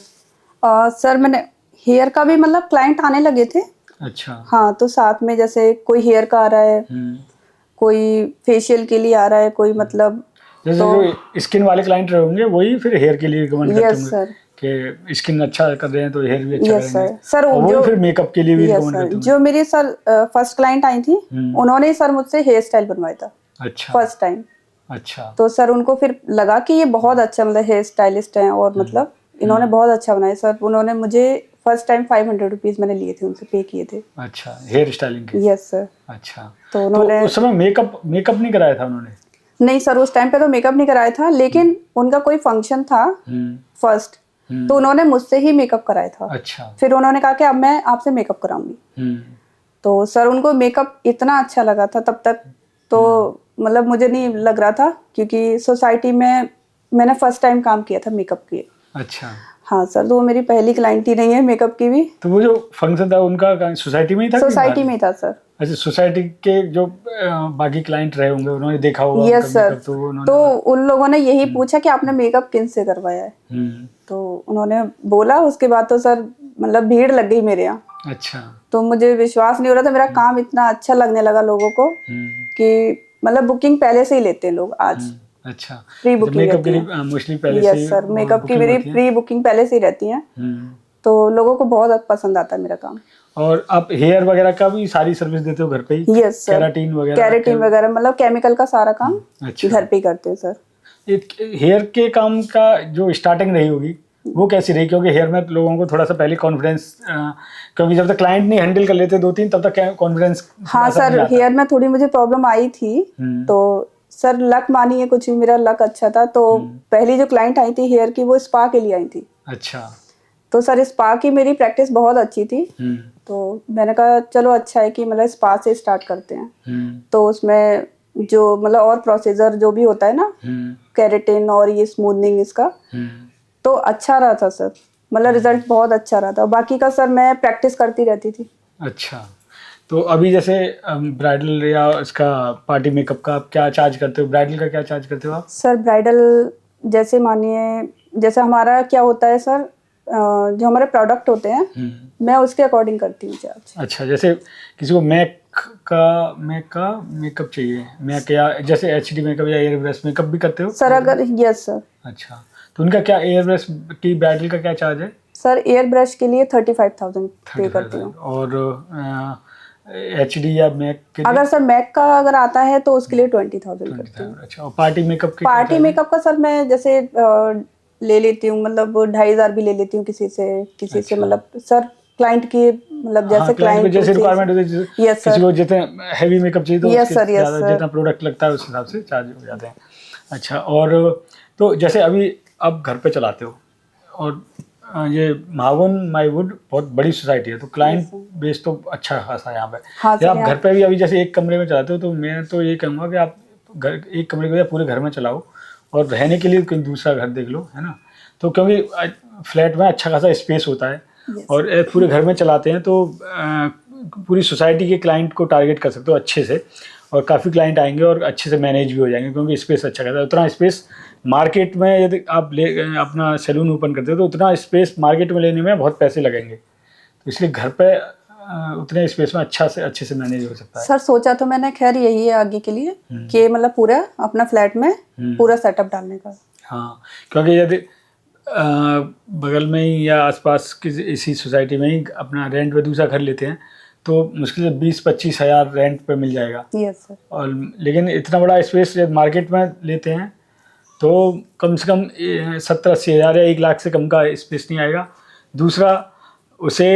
सर मैंने हेयर का भी मतलब क्लाइंट आने लगे थे। अच्छा। हाँ, तो साथ में जैसे कोई हेयर का आ रहा है, कोई फेशियल के लिए आ रहा है, कोई मतलब जैसे तो जो स्किन वाले क्लाइंट रहे होंगे वही फिर हेयर के लिए रिकमेंड करते यस होंगे सर। कि स्किन अच्छा कर रहे हैं तो हेयर भी अच्छा यस करेंगे, सर। सर और वही जो फिर मेकअप के लिए भी यस रिकमेंड सर, करते होंगे। जो मेरी सर फर्स्ट क्लाइंट आई थी उन्होंने ही सर मुझसे हेयर स्टाइल बनवाया था अच्छा। First time. अच्छा। तो सर उनको फिर लगा कि ये बहुत अच्छा मतलब हेयर स्टाइलिस्ट हैं, और मतलब इन्होंने बहुत अच्छा बनाया सर। उन्होंने मुझे फर्स्ट टाइम 500 रुपीज़ मैंने लिए थे उनसे, पे किए थे। अच्छा, हेयर स्टाइलिंग के? Yes sir. अच्छा, तो तो उन्होंने उस समय मेकअप नहीं कराया था उन्होंने? नहीं सर, उस टाइम पे तो मेकअप नहीं कराया था, लेकिन उनका कोई फंक्शन था फर्स्ट, तो उन्होंने मुझसे ही मेकअप कराया था। अच्छा। फिर उन्होंने कहा कि अब मैं आपसे मेकअप कराऊंगी। तो सर उनको मेकअप इतना अच्छा लगा था तब तक, तो मतलब मुझे नहीं लग रहा था, क्योंकि सोसाइटी में मैंने फर्स्ट टाइम काम किया था मेकअप के। अच्छा। हाँ सर, तो वो मेरी पहली क्लाइंट ही नहीं है मेकअप की भी। तो वो जो फंक्शन था उनका सोसाइटी में ही था कि सोसाइटी बाहर? में ही था सर। अच्छा, सोसाइटी के जो बाकी क्लाइंट रहे होंगे उन्होंने देखा होगा उनका यस सर। मेकअप, तो उन्होंने तो उन लोगों ने यही पूछा कि आपने मेकअप किन से करवाया है, तो उन्होंने बोला। उसके बाद तो सर मतलब भीड़ लग गई मेरे यहाँ। अच्छा। तो मुझे विश्वास नहीं हो रहा था, मेरा काम इतना अच्छा लगने लगा लोगों को कि मतलब बुकिंग पहले से ही लेते हैं लोग आज। अच्छा, प्री बुकिंग मेकअप के रहती लिए मोस्टली पहले है। से यस सर, मेकअप की बुकिंग मेरी होती है। प्री बुकिंग पहले से ही रहती है, तो लोगों को बहुत पसंद आता है मेरा काम। और आप हेयर वगैरह का भी सारी सर्विस देते हो घर पे ही? Yes sir. कैरेटीन वगैरह मतलब केमिकल का सारा काम अच्छा, घर पे ही करते हैं सर। हेयर के काम का जो स्टार्टिंग रही होगी वो कैसी रही? क्योंकि हेयर में लोगों को थोड़ा सा पहले कॉन्फिडेंस, क्योंकि जब तक क्लाइंट नहीं हैंडल कर लेते 2-3 तब तक कॉन्फिडेंस हाँ सर, हेयर में थोड़ी मुझे प्रॉब्लम आई थी, तो सर लक मानिए, कुछ भी मेरा लक अच्छा था। तो पहली जो क्लाइंट आई थी हेयर की वो स्पा के लिए आई थी। अच्छा। तो सर स्पा की मेरी प्रैक्टिस बहुत अच्छी थी, तो मैंने कहा चलो अच्छा है कि मतलब स्पा से स्टार्ट करते हैं। तो उसमें जो मतलब और प्रोसीजर जो भी होता है ना, केराटिन और ये स्मूथनिंग इसका, तो अच्छा रहा था सर, मतलब रिजल्ट बहुत अच्छा रहा था। बाकी का सर मैं प्रैक्टिस करती रहती थी। अच्छा, तो अभी जैसे ब्राइडल या इसका पार्टी मेकअप का आप क्या चार्ज करते हो? ब्राइडल का क्या चार्ज करते हो आप? सर ब्राइडल जैसे मानिए, जैसे हमारा क्या होता है सर, जो हमारे प्रोडक्ट होते हैं मैं उसके अकॉर्डिंग करती हूँ चार्ज। अच्छा, जैसे किसी को मेकअप चाहिए, मैक या जैसे HD मेकअप या एयर ब्रश मेकअप भी करते हो? सर अगर यस सर। अच्छा, तो उनका क्या एयर ब्रश की ब्राइडल का क्या चार्ज है? सर एयर ब्रश के लिए 35,000 पे करती हूँ। और HD या मैक के अगर सर मैक का अगर आता है तो उसके लिए 20,000 करती हूँ। अच्छा, और पार्टी मेकअप के पार्टी मेकअप का सर मैं जैसे ले लेती हूँ, मतलब 2,500 भी ले लेती हूँ किसी से मतलब सर क्लाइंट की मतलब जैसे क्लाइंट को जैसे रिक्वायरमेंट होती है, यस किसी सर, को जितने हैवी मेकअप चाहिए तो यस उसके सर, यस ज़्यादा सर। जितना प्रोडक्ट लगता है उस हिसाब से चार्ज हो जाते हैं। अच्छा, और तो जैसे अभी आप घर पे चलाते हो और ये महावन माईवुड बहुत बड़ी सोसाइटी है, तो क्लाइंट बेस तो अच्छा खासा है यहाँ पे। हाँ या सर, आप घर पे भी अभी जैसे एक कमरे में चलाते हो, तो मैं तो ये कहूँगा कि आप घर एक कमरे को या पूरे घर में चलाओ और रहने के लिए कोई दूसरा घर देख लो, है ना। तो क्योंकि फ्लैट में अच्छा खासा स्पेस होता है और पूरे घर में चलाते हैं तो पूरी सोसाइटी के क्लाइंट को टारगेट कर सकते हो अच्छे से, और काफ़ी क्लाइंट आएंगे और अच्छे से मैनेज भी हो जाएंगे क्योंकि स्पेस अच्छा खासा है। उतना स्पेस मार्केट में यदि आप अपना सैलून ओपन करते हो तो उतना स्पेस मार्केट में लेने में बहुत पैसे लगेंगे, तो इसलिए घर पे उतने स्पेस में अच्छे से मैनेज हो सकता है। सर सोचा तो मैंने खैर यही है आगे के लिए कि मतलब पूरा अपना फ्लैट में पूरा सेटअप डालने का। हाँ, क्योंकि यदि बगल में ही या आसपास किसी इसी सोसाइटी में ही अपना रेंट पे दूसरा घर लेते हैं तो मुश्किल से 20-25 हज़ार रेंट पे मिल जाएगा। Yes sir. और लेकिन इतना बड़ा स्पेस जब मार्केट में लेते हैं तो कम से कम 70-80 हज़ार या 1 लाख से कम का स्पेस नहीं आएगा। दूसरा उसे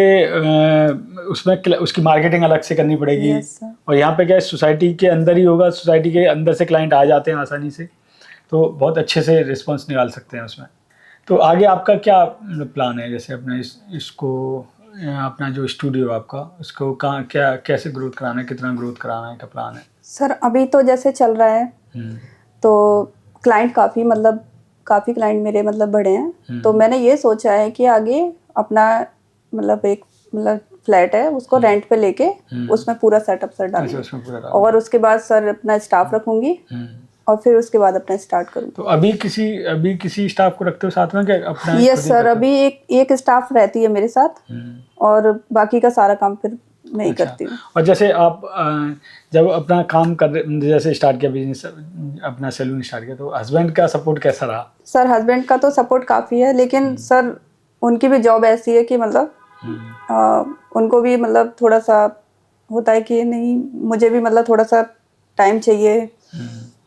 उसमें उसकी मार्केटिंग अलग से करनी पड़ेगी। Yes sir. और यहाँ पे क्या है, सोसाइटी के अंदर ही होगा, सोसाइटी के अंदर से क्लाइंट आ जाते हैं आसानी से, तो बहुत अच्छे से रिस्पॉन्स निकाल सकते हैं उसमें। तो आगे आपका क्या प्लान है, जैसे अपने इसको अपना जो स्टूडियो आपका उसको कहाँ क्या कैसे ग्रोथ कराना है, कितना ग्रोथ कराना है, क्या प्लान है? सर अभी तो जैसे चल रहा है तो क्लाइंट काफ़ी क्लाइंट मेरे मतलब बड़े हैं, तो मैंने ये सोचा है कि आगे अपना मतलब एक फ्लैट है उसको रेंट पे लेके उसमें पूरा सेटअप सर डालूंगी और उसके बाद सर अपना स्टाफ रखूंगी और फिर उसके बाद अपना स्टार्ट करूँगी। तो अभी किसी स्टाफ को रखते हो साथ में क्या अपना? यस सर, अभी एक स्टाफ रहती है मेरे साथ और बाकी का सारा काम फिर मैं ही करती हूँ। और जैसे आप जब अपना काम जैसे स्टार्ट किया बिजनेस, अपना सैलून स्टार्ट किया, तो हस्बैंड का सपोर्ट कैसा रहा? सर हस्बैंड का तो सपोर्ट काफ़ी है, लेकिन सर उनकी भी जॉब ऐसी है कि मतलब उनको भी मतलब थोड़ा सा होता है कि नहीं मुझे भी मतलब थोड़ा सा टाइम चाहिए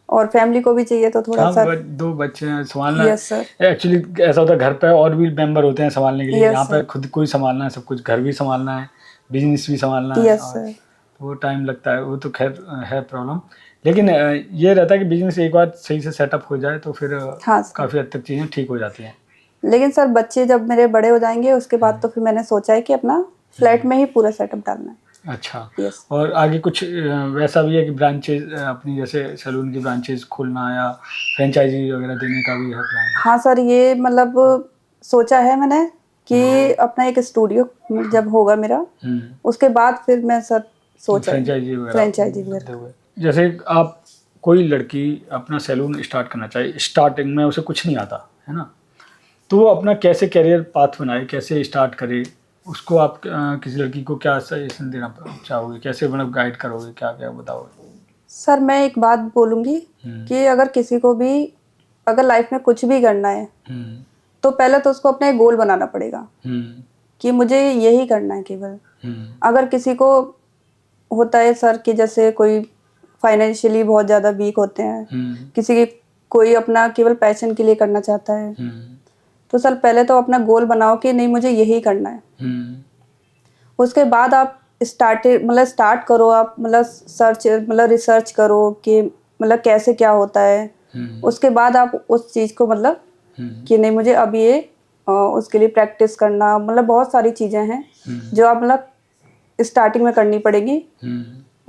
और फैमिली को भी चाहिए, तो थोड़ा सा 2 बच्चे हैं संभालना। Yes sir. एक्चुअली ऐसा होता है घर पे और भी मेंबर होते हैं संभालने के लिए, यस यहाँ पे सर। खुद को ही संभालना है, सब कुछ घर भी संभालना है, बिजनेस भी संभालना है, यस और सर। तो वो टाइम लगता है, वो तो खैर है प्रॉब्लम। लेकिन ये रहता है कि बिजनेस एक बार सही से सेटअप हो जाए तो फिर हाँ सर। काफ़ी हद तक चीज़ें ठीक हो जाती हैं। लेकिन सर बच्चे जब मेरे बड़े हो जाएंगे उसके बाद तो फिर मैंने सोचा है कि अपना फ्लैट में ही पूरा सेटअप डालना है। अच्छा। यस। और आगे कुछ वैसा भी है कि ब्रांचेज अपनी जैसे सैलून की ब्रांचेज खोलना या फ्रेंचाइजी वगैरह देने का भी है प्लान? हाँ सर, ये मतलब सोचा है मैंने कि अपना एक स्टूडियो जब होगा मेरा उसके बाद फिर मैं सर सोचा फ्रेंचाइजी वगैरह। जैसे आप कोई लड़की अपना सैलून स्टार्ट करना चाहे, स्टार्टिंग में उसे कुछ नहीं आता है ना, तो वो अपना कैसे करियर पाथ बनाए, कैसे स्टार्ट करे, उसको आप किसी लड़की को क्या सजेशन देना चाहोगे, कैसे मतलब गाइड करोगे, क्या क्या बताओगे? सर मैं एक बात बोलूँगी कि अगर किसी को भी अगर लाइफ में कुछ भी करना है तो पहले तो उसको अपना एक गोल बनाना पड़ेगा कि मुझे यही करना है केवल। अगर किसी को होता है सर कि जैसे कोई फाइनेंशियली बहुत ज़्यादा वीक होते हैं, किसी की कोई अपना केवल पैशन के लिए करना चाहता है, तो सर पहले तो अपना गोल बनाओ कि नहीं मुझे यही करना है। उसके बाद आप स्टार्ट करो, आप मतलब रिसर्च करो कि मतलब कैसे क्या होता है। उसके बाद आप उस चीज़ को मतलब कि नहीं मुझे अब ये उसके लिए प्रैक्टिस करना, मतलब बहुत सारी चीज़ें हैं जो आप मतलब स्टार्टिंग में करनी पड़ेगी।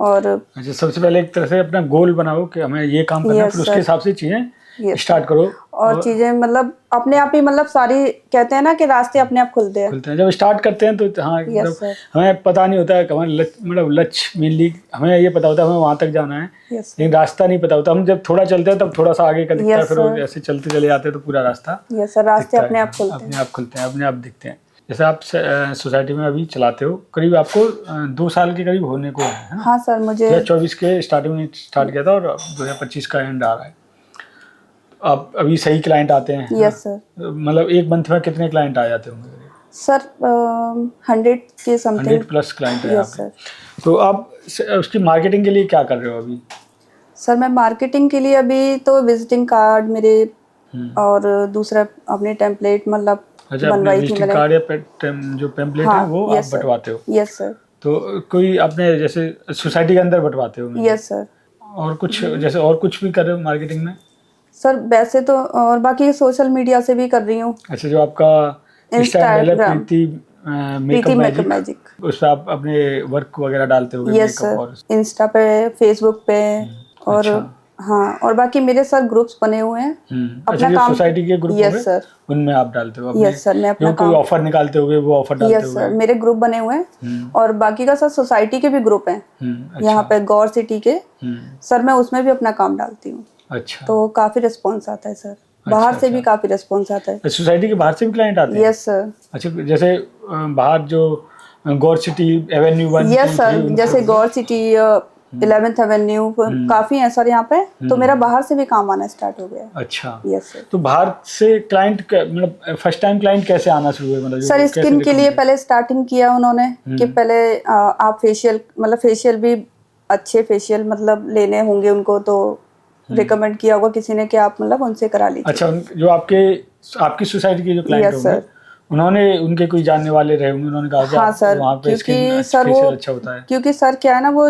और अच्छा, सबसे पहले एक तरह से अपना गोल बनाओ कि हमें ये काम करना है, फिर उसके हिसाब से चीज़ें स्टार्ट करो और चीज़ें मतलब अपने आप ही मतलब सारी कहते हैं ना कि रास्ते अपने आप खुलते हैं जब स्टार्ट करते हैं तो हाँ, मतलब हमें पता नहीं होता है कि हमारे मतलब लक्ष्य मेनली हमें ये पता होता है हमें वहाँ तक जाना है, लेकिन रास्ता नहीं पता होता। हम जब थोड़ा चलते हैं तब थोड़ा सा आगे का दिखता है, फिर ऐसे चलते चले जाते हैं तो पूरा रास्ता रास्ते अपने आप खुलते हैं, अपने आप दिखते हैं। जैसे आप सोसाइटी में अभी चलाते हो, करीब आपको 2 साल के करीब होने को है ना? हाँ सर, मुझे 2024 के स्टार्टिंग में स्टार्ट किया था और 2025 का एंड आ रहा है। आप अभी सही क्लाइंट आते हैं? Yes sir. मतलब एक मंथ में कितने क्लाइंट आ जाते होंगे? सर 100 के 100 समथिंग। प्लस क्लाइंट है यस आपके। सर। तो आप उसकी मार्केटिंग के लिए क्या कर रहे हो अभी? सर मैं मार्केटिंग के लिए अभी तो विजिटिंग कार्ड मेरे और दूसरा अपने टेम्पलेट मतलब अच्छा, अपने बनवाई थी विजिटिंग मैंने। कार्ड या जो पेम्पलेट है हाँ वो आप यस सर। बंटवाते हो? Yes sir. तो कोई आपने जैसे सोसाइटी के अंदर बंटवाते हो? Yes sir. और कुछ जैसे और कुछ भी कर रहे हो मार्केटिंग में? सर वैसे तो और बाकी सोशल मीडिया से भी कर रही हूँ। अच्छा, जो आपका इंस्टा हैंडल है इंस्टाग्राम प्रीति प्रीति मेकअप मेकअप मैजिक, मैजिक। उस पर आप अपने वर्क वगैरह डालते होगे, यस मेकअप सर। और इंस्टा पे, फेसबुक पे और अच्छा। हाँ, और बाकी मेरे सर ग्रुप्स बने हुए हैं अच्छा, अपना जो काम। सोसाइटी के ग्रुप हो यस गए सर। उनमें आप डालते हो अपने? यस सर, मैं अपना जो कोई काम। ऑफर निकालते होगे वो ऑफर डालते यस होगे? सर, मेरे ग्रुप बने हुए हैं और बाकी का सर सोसाइटी के भी ग्रुप हैं यहाँ अच्छा। पे गौर सिटी के। हम्म, सर मैं उसमें भी अपना काम डालती हूँ, अच्छा। तो काफ़ी रिस्पॉन्स आता है सर। बाहर से भी काफ़ी रिस्पॉन्स आता है। सोसाइटी के बाहर से भी क्लाइंट आते हैं? Yes sir. अच्छा, जैसे बाहर जो गौर सिटी एवेन्यू 1 यस 2 सर, 3 उनसे जैसे गौर सिटी 11th एवेन्यू काफ़ी हैं सर यहाँ पे, तो मेरा बाहर से भी काम आना स्टार्ट हो गया है। अच्छा। Yes sir. तो बाहर से क्लाइंट मतलब फर्स्ट टाइम क्लाइंट कैसे आना शुरू हुए? मतलब सर जो स्किन कैसे के लिए पहले स्टार्टिंग किया उन्होंने कि पहले आप फेशियल मतलब फेशियल भी अच्छे फेशियल मतलब लेने होंगे उनको, तो रिकमेंड किया होगा किसी ने कि आप मतलब उनसे करा लीजिए। अच्छा, जो आपकी सोसाइटी के जो क्लाइंट यस होंगे सर। उन्होंने उनके कोई जानने वाले रहे होंगे, उन्होंने कहा कि हाँ आप सर, वहाँ पे स्किन क्योंकि सर वो फेशियल अच्छा होता है? क्योंकि सर क्या है ना वो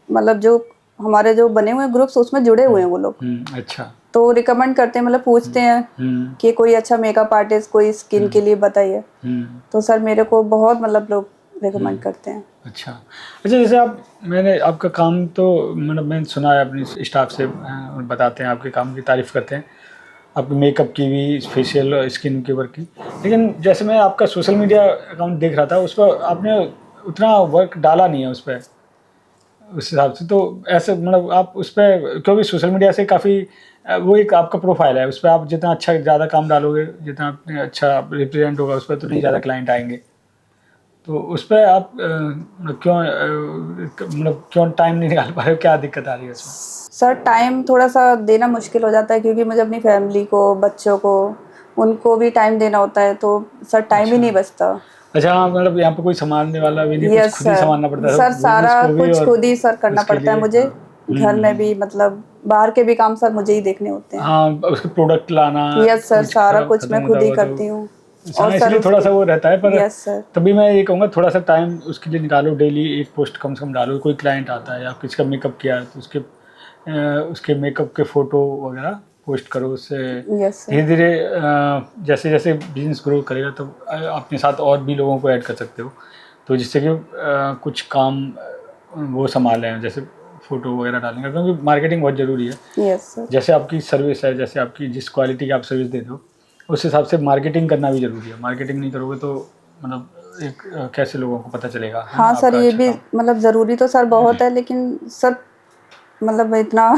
मतलब जो हमारे जो बने हुए ग्रुप्स उसमें जुड़े हुए हैं वो लोग, अच्छा। तो रिकमेंड करते हैं, मतलब पूछते हैं कि कोई अच्छा मेकअप आर्टिस्ट कोई स्किन के लिए बताइए, तो सर मेरे को बहुत मतलब लोग रिकमेंड करते हैं। अच्छा। अच्छा, जैसे मैंने आपका काम तो मतलब मैंने सुना है अपनी स्टाफ से, बताते हैं आपके काम की तारीफ़ करते हैं, आपके मेकअप की भी, फेशियल और स्किन के वर्क की। लेकिन जैसे मैं आपका सोशल मीडिया अकाउंट देख रहा था, उस पर आपने उतना वर्क डाला नहीं है उस पर, उस हिसाब से। तो ऐसे मतलब आप उस पर, क्योंकि सोशल मीडिया से काफ़ी वो एक आपका प्रोफाइल है, उस पर आप जितना अच्छा ज़्यादा काम डालोगे, जितना अपने अच्छा रिप्रेजेंट होगा उस पर, तो नहीं ज़्यादा क्लाइंट आएंगे। तो उस पर आप मतलब क्यों टाइम नहीं निकाल पा रहे हो? क्या दिक्कत आ रही है उसमें? सर टाइम थोड़ा सा देना मुश्किल हो जाता है, क्योंकि मुझे अपनी फैमिली को, बच्चों को, उनको भी टाइम देना होता है, तो सर टाइम ही नहीं बचता। अच्छा, हाँ, मतलब यहाँ पे कोई संभालने वाला भी नहीं, कुछ यस खुद ही सर। संभालना पड़ता है सर बिजनेस सारा को भी कुछ और खुद ही सर करना उसके पड़ता है लिए। मुझे, हाँ। घर में भी मतलब बाहर के भी काम सर मुझे ही देखने होते हैं। हाँ, उसके प्रोडक्ट लाना, यस सर, कुछ सारा कुछ खत्म मैं होता खुद ही हुआ करती तो हूँ। और हाँ, सर इसलिए थोड़ा सा उसके वो रहता है। पर यस सर। तभी मैं ये कहूँगा थोड़ा सा टाइम उसके लिए निकालो, डेली एक पोस्ट कम से कम डालो। कोई क्लाइंट आता है या किसी का मेकअप किया है तो उसके मेकअप के फ़ोटो वगैरह पोस्ट करो। उससे यस सर। धीरे धीरे जैसे जैसे बिजनेस ग्रो करेगा तो अपने साथ और भी लोगों को ऐड कर सकते हो, तो जिससे कि कुछ काम वो संभाल लें, जैसे फ़ोटो वगैरह डालेंगे, क्योंकि मार्केटिंग बहुत ज़रूरी है। Yes sir. जैसे आपकी सर्विस है, जैसे आपकी जिस क्वालिटी की आप सर्विस देते हो, उस हिसाब से मार्केटिंग करना भी ज़रूरी है। मार्केटिंग नहीं करोगे तो मतलब एक कैसे लोगों को पता चलेगा, है ना, हाँ सर, आपका ये अच्छा भी काम। मतलब ज़रूरी तो सर बहुत है, लेकिन सर मतलब इतना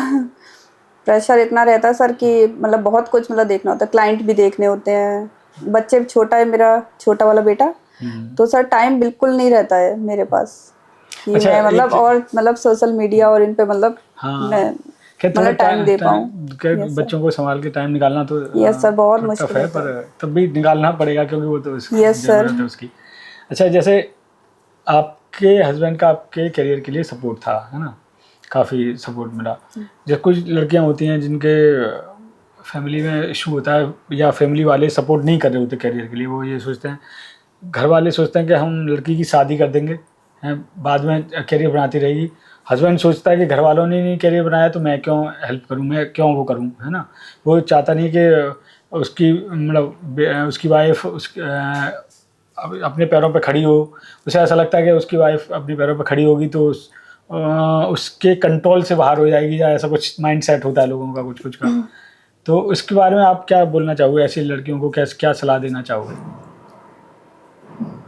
प्रेशर इतना रहता है सर कि मतलब बहुत कुछ मतलब देखना होता है, क्लाइंट भी देखने होते हैं, बच्चे छोटा है मेरा छोटा वाला बेटा, तो सर टाइम बिल्कुल नहीं रहता है मेरे पास कि अच्छा, मैं एक मतलब और मतलब सोशल मीडिया और इन पे मतलब हाँ, मैं क्या थोड़ा मतलब टाइम दे पाऊँ। Yes sir. बच्चों को संभाल के टाइम निकालना तो यस सर, बहुत थोड़ा टफ मुश्किल है, होता पर है। तब भी निकालना पड़ेगा क्योंकि वो तो यस सर। ज़रूरत है उसकी। अच्छा, जैसे आपके हस्बैंड का आपके करियर के लिए सपोर्ट था, है ना, काफ़ी सपोर्ट मिला। जब कुछ लड़कियां होती हैं जिनके फैमिली में इशू होता है या फैमिली वाले सपोर्ट नहीं कर रहे होते करियर के लिए, वो ये सोचते हैं, घर वाले सोचते हैं कि हम लड़की की शादी कर देंगे, हैं, बाद में करियर बनाती रहेगी। हस्बैंड सोचता है कि घर वालों ने नहीं करियर बनाया तो मैं क्यों हेल्प करूं, मैं क्यों वो करूं, है ना। वो चाहता नहीं कि उसकी मतलब उसकी वाइफ अपने पैरों पे खड़ी हो। उसे ऐसा लगता है कि उसकी वाइफ अपने पैरों पे खड़ी होगी तो उसके कंट्रोल से बाहर हो जाएगी, या ऐसा कुछ माइंड सेट होता है लोगों का कुछ कुछ का। तो उसके बारे में आप क्या बोलना चाहोगे? ऐसी लड़कियों को क्या सलाह देना चाहोगे?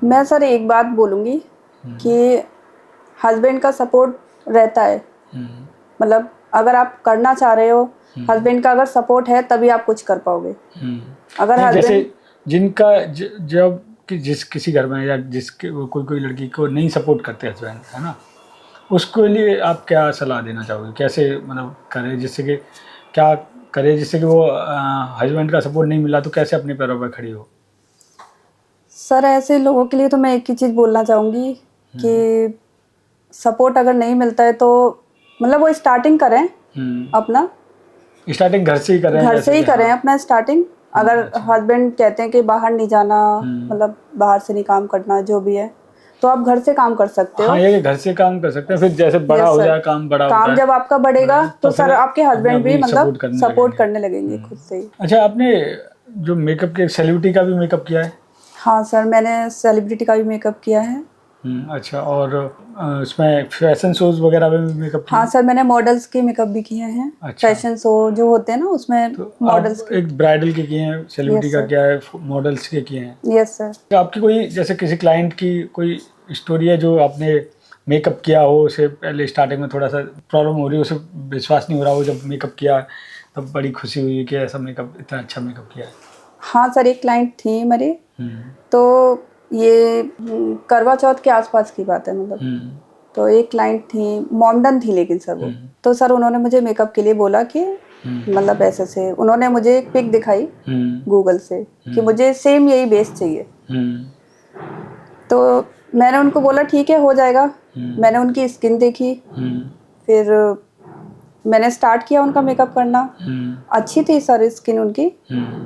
मैं सर एक बात बोलूँगी कि हस्बैंड का सपोर्ट रहता है, मतलब अगर आप करना चाह रहे हो, हस्बैंड का अगर सपोर्ट है तभी आप कुछ कर पाओगे। अगर नहीं, जैसे हस्बैंड जिनका जब कि जिस किसी घर में या जिसके कोई लड़की को नहीं सपोर्ट करते हस्बैंड, है ना, उसके लिए आप क्या सलाह देना चाहोगे? कैसे मतलब करें जिससे कि क्या करे, जिससे कि वो हस्बैंड का सपोर्ट नहीं मिला तो कैसे अपने पैरों पर खड़ी हो? सर ऐसे लोगों के लिए तो मैं एक ही चीज़ बोलना चाहूँगी कि सपोर्ट अगर नहीं मिलता है तो मतलब वो स्टार्टिंग करें अपना, स्टार्टिंग घर से ही करें, घर जैसे से ही कि करें अपना स्टार्टिंग। अगर अच्छा। हस्बैंड कहते हैं कि बाहर नहीं जाना, मतलब बाहर से नहीं काम करना जो भी है, तो आप घर से काम कर सकते हो। हाँ, ये कि घर से काम कर सकते हैं, फिर जैसे बड़ा यस हो सर, जाए, काम बड़ा होता काम है जब आपका बढ़ेगा तो फिर सर आपके अपने हस्बैंड आप भी ही मतलब करने सपोर्ट लगेंगे। करने लगेंगे खुद से ही। अच्छा, आपने जो मेकअप के सेलिब्रिटी का भी मेकअप किया है? हाँ सर, मैंने सेलिब्रिटी का भी मेकअप किया है। अच्छा, और उसमें फैशन शोज वगैरह में भी मेकअप किया हाँ है? सर, मैंने मॉडल्स के मेकअप भी किए हैं। अच्छा। फैशन शो जो होते हैं ना उसमें तो मॉडल्स आप के। एक ब्राइडल के किए हैं, सेलिब्रिटी यस का सर, किया है, मॉडल्स के किए हैं। Yes sir. तो आपकी कोई जैसे किसी क्लाइंट की कोई स्टोरी है जो आपने मेकअप किया हो, उसे पहले स्टार्टिंग में थोड़ा सा प्रॉब्लम हो रही है, उसे विश्वास नहीं हो रहा हो, जब मेकअप किया तब बड़ी खुशी हुई कि ऐसा मेकअप, इतना अच्छा मेकअप किया है? हाँ सर, एक क्लाइंट थी मेरी, हम्म तो ये करवा चौथ के आसपास की बात है मतलब। हम्म तो एक क्लाइंट थी, मॉडर्न थी लेकिन सर वो। तो सर उन्होंने मुझे मेकअप के लिए बोला कि मतलब ऐसे से उन्होंने मुझे एक पिक दिखाई गूगल से कि मुझे सेम यही बेस चाहिए। तो मैंने उनको बोला ठीक है, हो जाएगा। मैंने उनकी स्किन देखी, फिर मैंने स्टार्ट किया उनका मेकअप करना। अच्छी थी सर स्किन उनकी।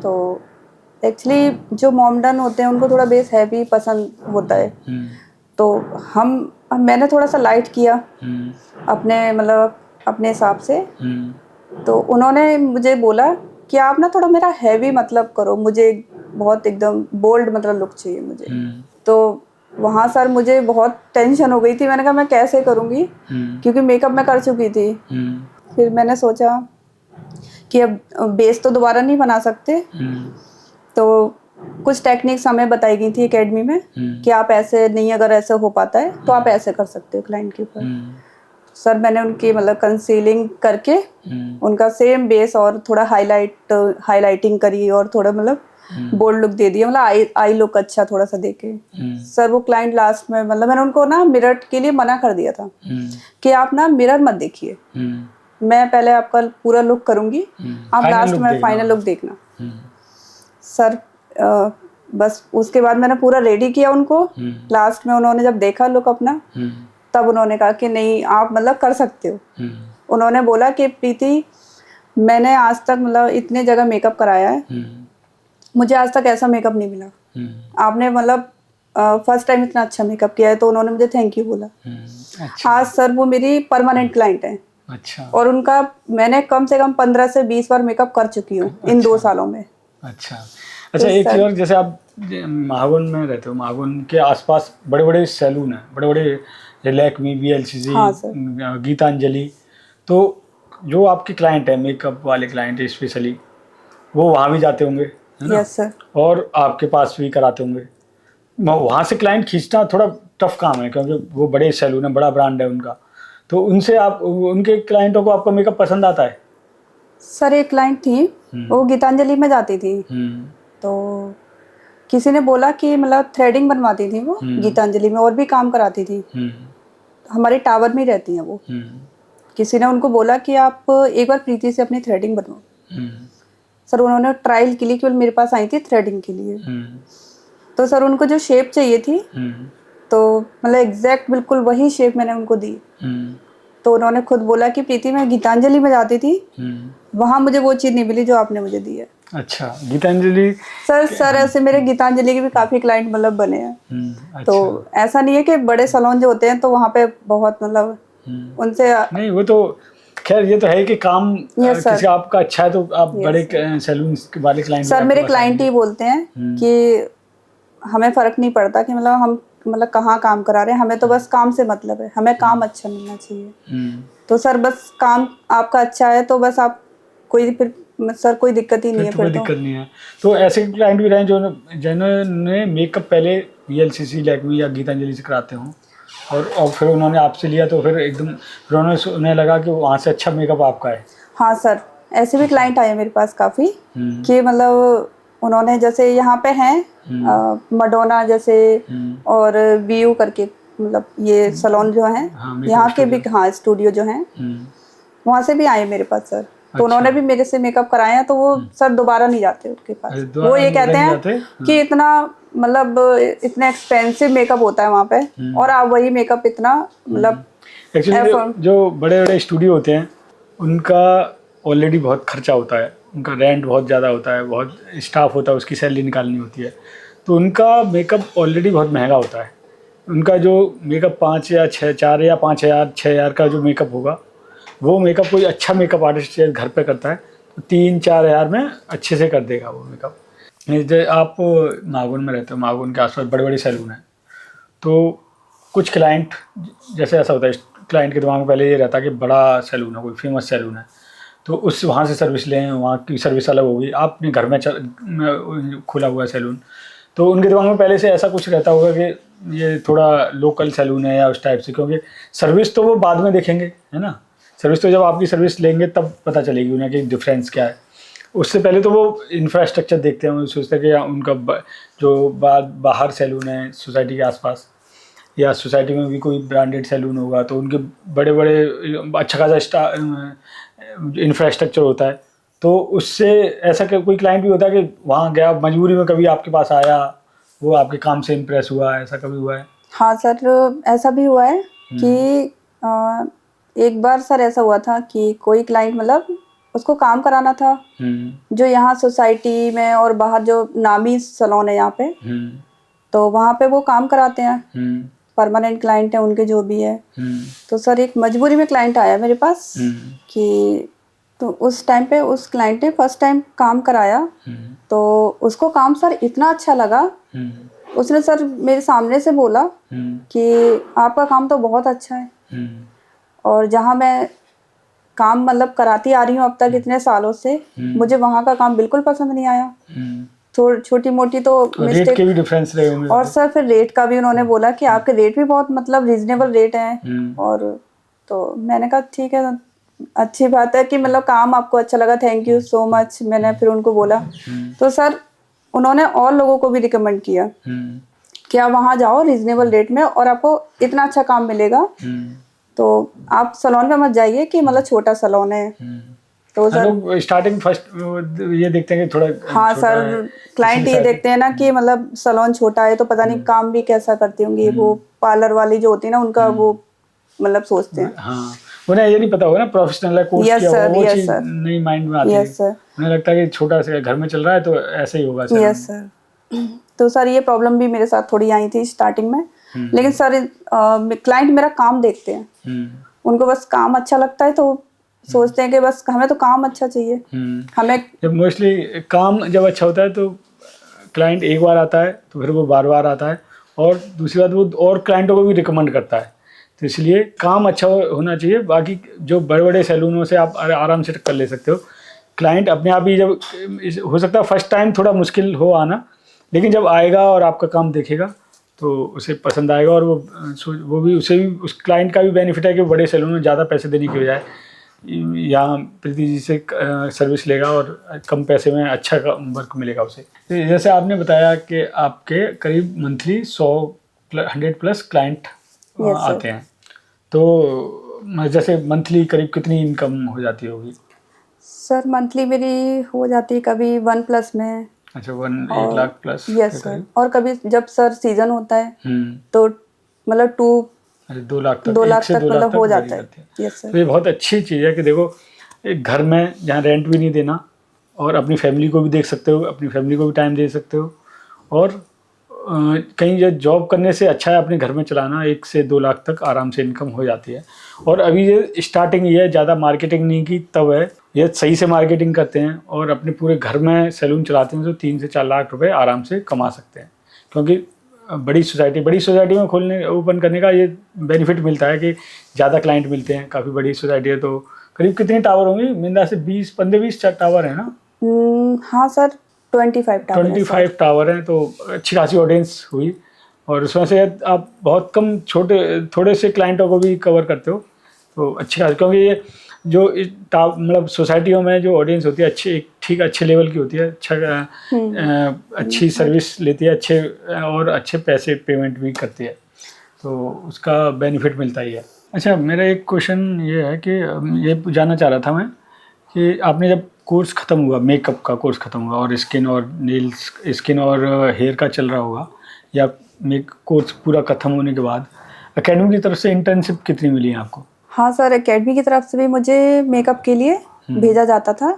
तो एक्चुअली जो मॉमडन होते हैं उनको थोड़ा बेस हैवी पसंद होता है, तो मैंने थोड़ा सा लाइट किया अपने मतलब अपने हिसाब से। तो उन्होंने मुझे बोला कि आप ना थोड़ा मेरा हैवी मतलब करो, मुझे बहुत एकदम बोल्ड मतलब लुक चाहिए मुझे। तो वहाँ सर मुझे बहुत टेंशन हो गई थी। मैंने कहा मैं कैसे करूँगी, क्योंकि मेकअप मैं कर चुकी थी। फिर मैंने सोचा कि अब बेस तो दोबारा नहीं बना सकते, तो कुछ टेक्निक्स हमें बताई गई थी एकेडमी में कि आप ऐसे नहीं, अगर ऐसे हो पाता है तो आप ऐसे कर सकते हो क्लाइंट के ऊपर। सर मैंने उनकी मतलब कंसीलिंग करके उनका सेम बेस और थोड़ा हाईलाइटिंग करी और थोड़ा मतलब बोल्ड लुक दे दिया, मतलब आई लुक अच्छा थोड़ा सा देके। सर वो क्लाइंट लास्ट में मतलब मैंने उनको ना मिरर के लिए मना कर दिया था कि आप ना मिरर मत देखिए, मैं पहले आपका पूरा लुक करूंगी, आप लास्ट में फाइनल लुक देखना। सर बस उसके बाद मैंने पूरा रेडी किया उनको। लास्ट में उन्होंने जब देखा लुक अपना, तब उन्होंने कहा कि नहीं आप मतलब कर सकते हो। उन्होंने बोला कि प्रीति, मैंने आज तक मतलब इतने जगह मेकअप कराया है, मुझे आज तक ऐसा मेकअप नहीं मिला, आपने मतलब फर्स्ट टाइम इतना अच्छा मेकअप किया है। तो उन्होंने मुझे थैंक यू बोला। अच्छा। आज सर वो मेरी परमानेंट क्लाइंट है। अच्छा। और उनका मैंने कम से कम 15 से 20 बार मेकअप कर चुकी हूँ इन 2 सालों में। अच्छा। अच्छा, एक चीज़ और, जैसे आप महागुन में रहते हो, महागुन के आसपास बड़े बड़े सैलून हैं, बड़े बड़े लैक्मी, VLCC, हाँ सर। गीतांजलि, तो जो आपके क्लाइंट है, मेकअप वाले क्लाइंट स्पेशली, वो वहाँ भी जाते होंगे, है ना? Yes sir. और आपके पास भी कराते होंगे। वहाँ से क्लाइंट खींचना थोड़ा टफ काम है, क्योंकि वो बड़े सैलून है, बड़ा ब्रांड है उनका। तो उनसे आप, उनके क्लाइंटों को आपका मेकअप पसंद आता है? सर एक क्लाइंट थी, वो गीतांजलि में जाती थी, तो किसी ने बोला कि मतलब थ्रेडिंग बनवाती थी वो गीतांजलि में, और भी काम कराती थी। हमारे टावर में रहती हैं वो। किसी ने उनको बोला कि आप एक बार प्रीति से अपनी थ्रेडिंग बनवाओ। सर उन्होंने ट्रायल के लिए केवल मेरे पास आई थी थ्रेडिंग के लिए। तो सर उनको जो शेप चाहिए थी, तो मतलब एग्जैक्ट बिल्कुल वही शेप मैंने उनको दी। तो उन्होंने खुद बोला कि प्रीति, मैं गीतांजलि में जाती थी, वहाँ मुझे वो चीज़ नहीं मिली जो आपने मुझे दी है। अच्छा, गीतांजलि सर ऐसे मेरे गीतांजलि के भी काफ़ी क्लाइंट मतलब बने हैं। अच्छा। तो ऐसा नहीं है कि बड़े सैलून जो होते हैं तो वहाँ पे बहुत मतलब उनसे नहीं, वो तो खैर ये तो है कि काम किसी आपका अच्छा है तो आप बड़े सैलून वाले क्लाइंट, सर मेरे क्लाइंट ही बोलते हैं कि हमें फ़र्क नहीं पड़ता कि मतलब हम मतलब कहाँ काम करा रहे हैं, हमें तो बस काम से मतलब है, हमें काम अच्छा मिलना चाहिए। तो सर बस काम आपका अच्छा है तो बस आप कोई दिक्कत ही नहीं है। फिर तो कोई दिक्कत नहीं है। तो ऐसे क्लाइंट भी रहे जो जिन्होंने मेकअप पहले VLCC, लैक्मी या गीतांजलि से कराते हों, और फिर उन्होंने आपसे लिया तो फिर एकदम फिर उन्हें लगा कि वहाँ से अच्छा मेकअप आपका है। हाँ सर, ऐसे भी क्लाइंट आए मेरे पास काफ़ी कि मतलब उन्होंने जैसे यहाँ पे हैं मडोना जैसे और VU करके, मतलब ये सैलून जो हैं यहाँ के भी, हाँ स्टूडियो जो हैं, वहाँ से भी आए मेरे पास सर। तो उन्होंने भी मेरे से मेकअप कराए हैं, तो वो सर दोबारा नहीं जाते उनके पास। दोबारा वो ये कहते नहीं हैं जाते? कि इतना मतलब इतना एक्सपेंसिव मेकअप होता है वहाँ पे, और आप वही मेकअप इतना मतलब एक्चुअली जो बड़े बड़े स्टूडियो होते हैं उनका ऑलरेडी बहुत खर्चा होता है, उनका रेंट बहुत ज़्यादा होता है, बहुत स्टाफ होता है, उसकी सैलरी निकालनी होती है, तो उनका मेकअप ऑलरेडी बहुत महंगा होता है। उनका जो मेकअप 5 या 6 4 या 5,000 6,000 का जो मेकअप होगा, वो मेकअप कोई अच्छा मेकअप आर्टिस्ट घर पे करता है तो 3-4 हज़ार में अच्छे से कर देगा वो मेकअप। जैसे आप मागुन में रहते हो, मागुन के आसपास बड़े बड़े सैलून हैं, तो कुछ क्लाइंट जैसे ऐसा होता है, क्लाइंट के दिमाग में पहले ये रहता है कि बड़ा सैलून है, कोई फेमस सैलून है, तो उस वहाँ से सर्विस लें, वहाँ की सर्विस अलग होगी। आपने घर में खुला हुआ है सैलून, तो उनके दिमाग में पहले से ऐसा कुछ रहता होगा कि ये थोड़ा लोकल सैलून है या उस टाइप से, क्योंकि सर्विस तो वो बाद में देखेंगे, है ना। सर्विस तो जब आपकी सर्विस लेंगे तब पता चलेगी उन्हें कि डिफरेंस क्या है। उससे पहले तो वो इंफ्रास्ट्रक्चर देखते हैं, वो सोचते हैं कि उनका जो बाहर सैलून है सोसाइटी के आसपास, या सोसाइटी में भी कोई ब्रांडेड सैलून होगा तो उनके बड़े बड़े अच्छा खासा इंफ्रास्ट्रक्चर होता है, तो उससे ऐसा कोई क्लाइंट भी होता है कि वहाँ गया मजबूरी में, कभी आपके पास आया, वो आपके काम से इम्प्रेस हुआ, ऐसा कभी हुआ है? हाँ सर, ऐसा भी हुआ है कि एक बार सर ऐसा हुआ था कि कोई क्लाइंट मतलब उसको काम कराना था जो यहाँ सोसाइटी में और बाहर जो नामी सैलून है यहाँ पे, तो वहाँ पे वो काम कराते हैं, परमानेंट क्लाइंट है उनके जो भी है। तो सर एक मजबूरी में क्लाइंट आया मेरे पास कि, तो उस टाइम पे उस क्लाइंट ने फर्स्ट टाइम काम कराया, तो उसको काम सर इतना अच्छा लगा, उसने सर मेरे सामने से बोला कि आपका काम तो बहुत अच्छा है, और जहाँ मैं काम मतलब कराती आ रही हूँ अब तक इतने सालों से, मुझे वहाँ का काम बिल्कुल पसंद नहीं आया। छोटी मोटी तो रेट के भी डिफरेंस रहे होंगे। और सर फिर रेट का भी उन्होंने बोला कि आपके रेट भी बहुत मतलब रीजनेबल रेट हैं, और तो मैंने कहा ठीक है, अच्छी बात है कि मतलब काम आपको अच्छा लगा, थैंक यू सो मच, मैंने फिर उनको बोला। तो सर उन्होंने और लोगों को भी रिकमेंड किया कि आप वहाँ जाओ रीजनेबल रेट में और आपको इतना अच्छा काम मिलेगा, तो आप सैलून पे मत जाइए कि मतलब छोटा सैलून है। तो सर स्टार्टिंग फर्स्ट ये देखते हैं कि थोड़ा हाँ सर, क्लाइंट ये देखते हैं ना कि मतलब सैलून छोटा है तो पता नहीं काम भी कैसा करती होंगी, वो पार्लर वाली जो होती है ना उनका वो मतलब सोचते हैं। हाँ, उन्हें ये नहीं पता होगा ना प्रोफेशनल है, कोर्स किया होगा, वो चीज नहीं माइंड में आती है। उन्हें लगता है कि छोटा सा घर में चल रहा है तो ऐसे ही होगा। यस सर, तो सर ये प्रॉब्लम भी मेरे साथ थोड़ी आई थी स्टार्टिंग में, लेकिन सर क्लाइंट मेरा काम देखते हैं, उनको बस काम अच्छा लगता है तो सोचते हैं कि बस हमें तो काम अच्छा चाहिए। हमें जब मोस्टली काम जब अच्छा होता है तो क्लाइंट एक बार आता है तो फिर वो बार बार आता है, और दूसरी बात वो और क्लाइंटों को भी रिकमेंड करता है, तो इसलिए काम अच्छा होना चाहिए। बाकी जो बड़े बड़े सैलूनों से आप आराम से कर ले सकते हो, क्लाइंट अपने आप ही जब हो सकता है फर्स्ट टाइम थोड़ा मुश्किल हो आना, लेकिन जब आएगा और आपका काम देखेगा तो उसे पसंद आएगा, और वो भी उसे भी उस क्लाइंट का भी बेनिफिट है कि बड़े सैलून में ज़्यादा पैसे देने की बजाय यहाँ प्रीति जी से सर्विस लेगा और कम पैसे में अच्छा वर्क मिलेगा उसे। जैसे आपने बताया कि आपके करीब मंथली 100+ क्लाइंट आते हैं, तो जैसे मंथली करीब कितनी इनकम हो जाती होगी? सर मंथली मेरी हो जाती है कभी 1+ में। अच्छा, 1 लाख प्लस? यस सर, और कभी जब सर सीजन होता है तो मतलब 2 लाख तक, 2 लाख तक 2 लाख मतलब हो जाता है। यस सर, तो ये बहुत अच्छी चीज़ है कि देखो एक घर में जहाँ रेंट भी नहीं देना और अपनी फैमिली को भी देख सकते हो, अपनी फैमिली को भी टाइम दे सकते हो, और कहीं जो जॉब करने से अच्छा है अपने घर में चलाना। 1 से 2 लाख तक आराम से इनकम हो जाती है, और अभी ये स्टार्टिंग ये है, ज़्यादा मार्केटिंग नहीं की तब है, ये सही से मार्केटिंग करते हैं और अपने पूरे घर में सैलून चलाते हैं तो 3 से 4 लाख रुपए आराम से कमा सकते हैं, क्योंकि बड़ी सोसाइटी में खोलने ओपन करने का ये बेनिफिट मिलता है कि ज़्यादा क्लाइंट मिलते हैं। काफ़ी बड़ी सोसाइटी है तो करीब कितने टावर होंगे? मिंदा से 15-20 टावर है ना? हाँ सर, 25 टावर हैं, तो अच्छी खासी ऑडियंस हुई, और उसमें से आप बहुत कम थोड़े से क्लाइंटों को भी कवर करते हो, तो अच्छी खासी, क्योंकि ये जो मतलब सोसाइटियों में जो ऑडियंस होती है अच्छे लेवल की होती है, अच्छी सर्विस लेती है, अच्छे पैसे पेमेंट भी करती है, तो उसका बेनिफिट मिलता ही है। अच्छा, मेरा एक क्वेश्चन ये है कि ये जानना चाह रहा था मैं कि आपने जब कोर्स ख़त्म हुआ, मेकअप का कोर्स ख़त्म हुआ और स्किन और नेल्स, स्किन और हेयर का चल रहा होगा, या कोर्स पूरा ख़त्म होने के बाद एकेडमी की तरफ से इंटर्नशिप कितनी मिली है आपको? हाँ सर, एकेडमी की तरफ से भी मुझे मेकअप के लिए भेजा जाता था।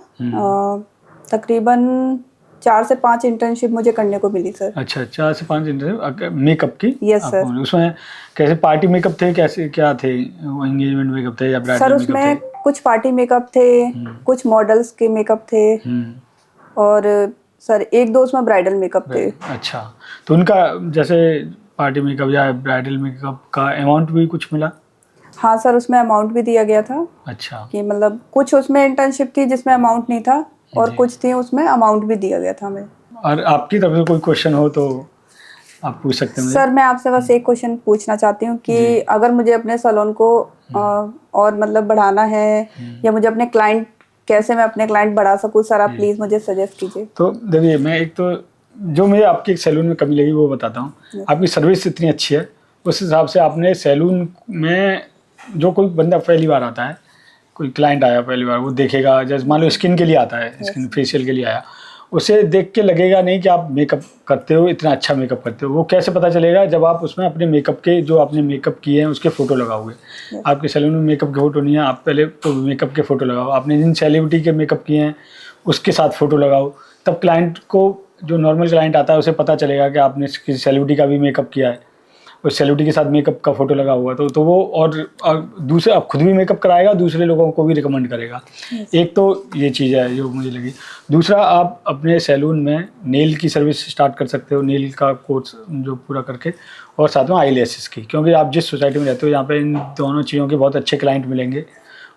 तकरीबन 4 से 5 इंटर्नशिप मुझे करने को मिली सर। अच्छा, 4 से 5 इंटर्नशिप मेकअप की? Yes sir. आपको उसमें कैसे पार्टी मेकअप थे, कैसे क्या थे, एंगेजमेंट मेकअप थे या ब्राइडल सर? मेकअप उसमें थे? कुछ पार्टी मेकअप थे, कुछ मॉडल्स के मेकअप थे, और सर 1-2 उसमें ब्राइडल मेकअप थे। अच्छा, तो उनका जैसे पार्टी मेकअप या ब्राइडल मेकअप का अमाउंट भी कुछ मिला? हाँ सर, उसमें अमाउंट भी दिया गया था। अच्छा, कि मतलब कुछ उसमें इंटर्नशिप थी जिसमें अमाउंट नहीं था, और कुछ थी उसमें अमाउंट भी दिया गया था हमें। और आपकी तरफ से कोई क्वेश्चन हो तो आप पूछ सकते हैं मुझे। सर मैं आपसे बस एक क्वेश्चन पूछना चाहती हूँ कि अगर मुझे अपने सैलून को और मतलब बढ़ाना है, या मुझे अपने क्लाइंट, कैसे मैं अपने क्लाइंट बढ़ा सकूँ सर, आप प्लीज़ मुझे सजेस्ट कीजिए। तो देखिए, मैं एक तो जो मुझे आपके सैलून में कमी लगी वो बताता हूँ। आपकी सर्विस इतनी अच्छी है, उस हिसाब से आपने सैलून में जो कोई बंदा पहली बार आता है, कोई क्लाइंट आया पहली बार, वो देखेगा, जैसे मान लो स्किन के लिए आता है, स्किन फेशियल के लिए आया, उसे देख के लगेगा नहीं कि आप मेकअप करते हो, इतना अच्छा मेकअप करते हो। वो कैसे पता चलेगा? जब आप उसमें अपने मेकअप के, जो आपने मेकअप किए हैं उसके फ़ोटो लगाओगे। आपके सैलून में मेकअप के फ़ोटो नहीं है, आप पहले तो मेकअप के फ़ोटो लगाओ, आपने जिन सेलिब्रिटी के मेकअप किए हैं उसके साथ फ़ोटो लगाओ, तब क्लाइंट को, जो नॉर्मल क्लाइंट आता है, उसे पता चलेगा कि आपने किसी सेलिब्रिटी का भी मेकअप किया है, उस सेलिब्रिटी के साथ मेकअप का फोटो लगा हुआ, तो वो और दूसरे, आप खुद भी मेकअप कराएगा, दूसरे लोगों को भी रिकमेंड करेगा। एक तो ये चीज़ है जो मुझे लगी। दूसरा, आप अपने सैलून में नेल की सर्विस स्टार्ट कर सकते हो, नेल का कोर्स जो पूरा करके, और साथ में आई लैशेस की, क्योंकि आप जिस सोसाइटी में रहते हो यहाँ पे इन दोनों चीज़ों के बहुत अच्छे क्लाइंट मिलेंगे।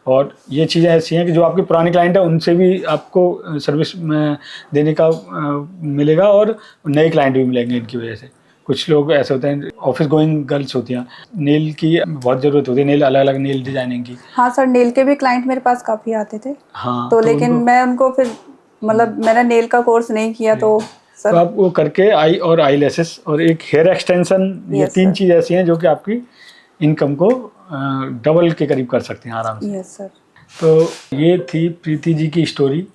और ये चीज़ें ऐसी हैं कि जो आपके पुराने क्लाइंट हैं उनसे भी आपको सर्विस में देने का मिलेगा, और नए क्लाइंट भी मिलेंगे इनकी वजह से। कुछ लोग ऐसे होते हैं, ऑफिस गोइंग गर्ल्स होती हैं, नेल की बहुत ज़रूरत होती है, नेल अलग अलग नेल डिजाइनिंग की। हाँ सर, नेल के भी क्लाइंट मेरे पास काफ़ी आते थे। हाँ, तो लेकिन मैं उनको फिर, मतलब मैंने नेल का कोर्स नहीं किया, तो सर तो आप वो करके आई और आई लैशेस और एक हेयर एक्सटेंशन, ये 3 चीज़ ऐसी हैं जो कि आपकी इनकम को डबल के करीब कर सकती हैं आराम से। Yes sir. तो ये थी प्रीति जी की स्टोरी।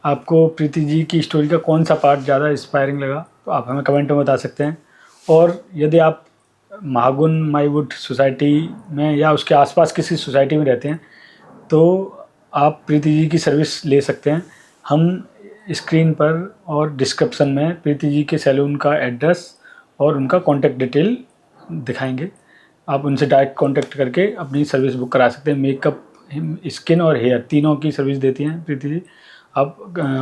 आपको प्रीति जी की स्टोरी का कौन सा पार्ट ज़्यादा इंस्पायरिंग लगा तो आप हमें कमेंट में बता सकते हैं। और यदि आप महागुन माईवुड सोसाइटी में या उसके आसपास किसी सोसाइटी में रहते हैं तो आप प्रीति जी की सर्विस ले सकते हैं। हम स्क्रीन पर और डिस्क्रिप्शन में प्रीति जी के सैलून का एड्रेस और उनका कॉन्टैक्ट डिटेल दिखाएंगे। आप उनसे डायरेक्ट कॉन्टैक्ट करके अपनी सर्विस बुक करा सकते हैं। मेकअप, स्किन और हेयर तीनों की सर्विस देती हैं प्रीति जी। आप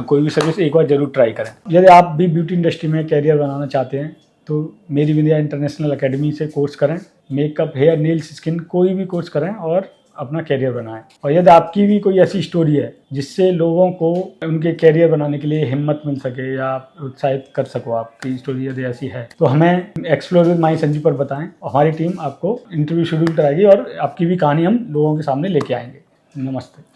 कोई भी सर्विस एक बार ज़रूर ट्राई करें। यदि आप भी ब्यूटी इंडस्ट्री में कैरियर बनाना चाहते हैं तो मेरी विंध्या इंटरनेशनल एकेडमी से कोर्स करें। मेकअप, हेयर, नेल्स, स्किन कोई भी कोर्स करें और अपना कैरियर बनाएं। और यदि आपकी भी कोई ऐसी स्टोरी है जिससे लोगों को उनके कैरियर बनाने के लिए हिम्मत मिल सके या उत्साहित कर सको, आपकी स्टोरी यदि ऐसी है तो हमें एक्सप्लोर विद माई संजू पर बताएं। हमारी टीम आपको इंटरव्यू शेड्यूल कराएगी और आपकी भी कहानी हम लोगों के सामने लेके आएंगे। नमस्ते।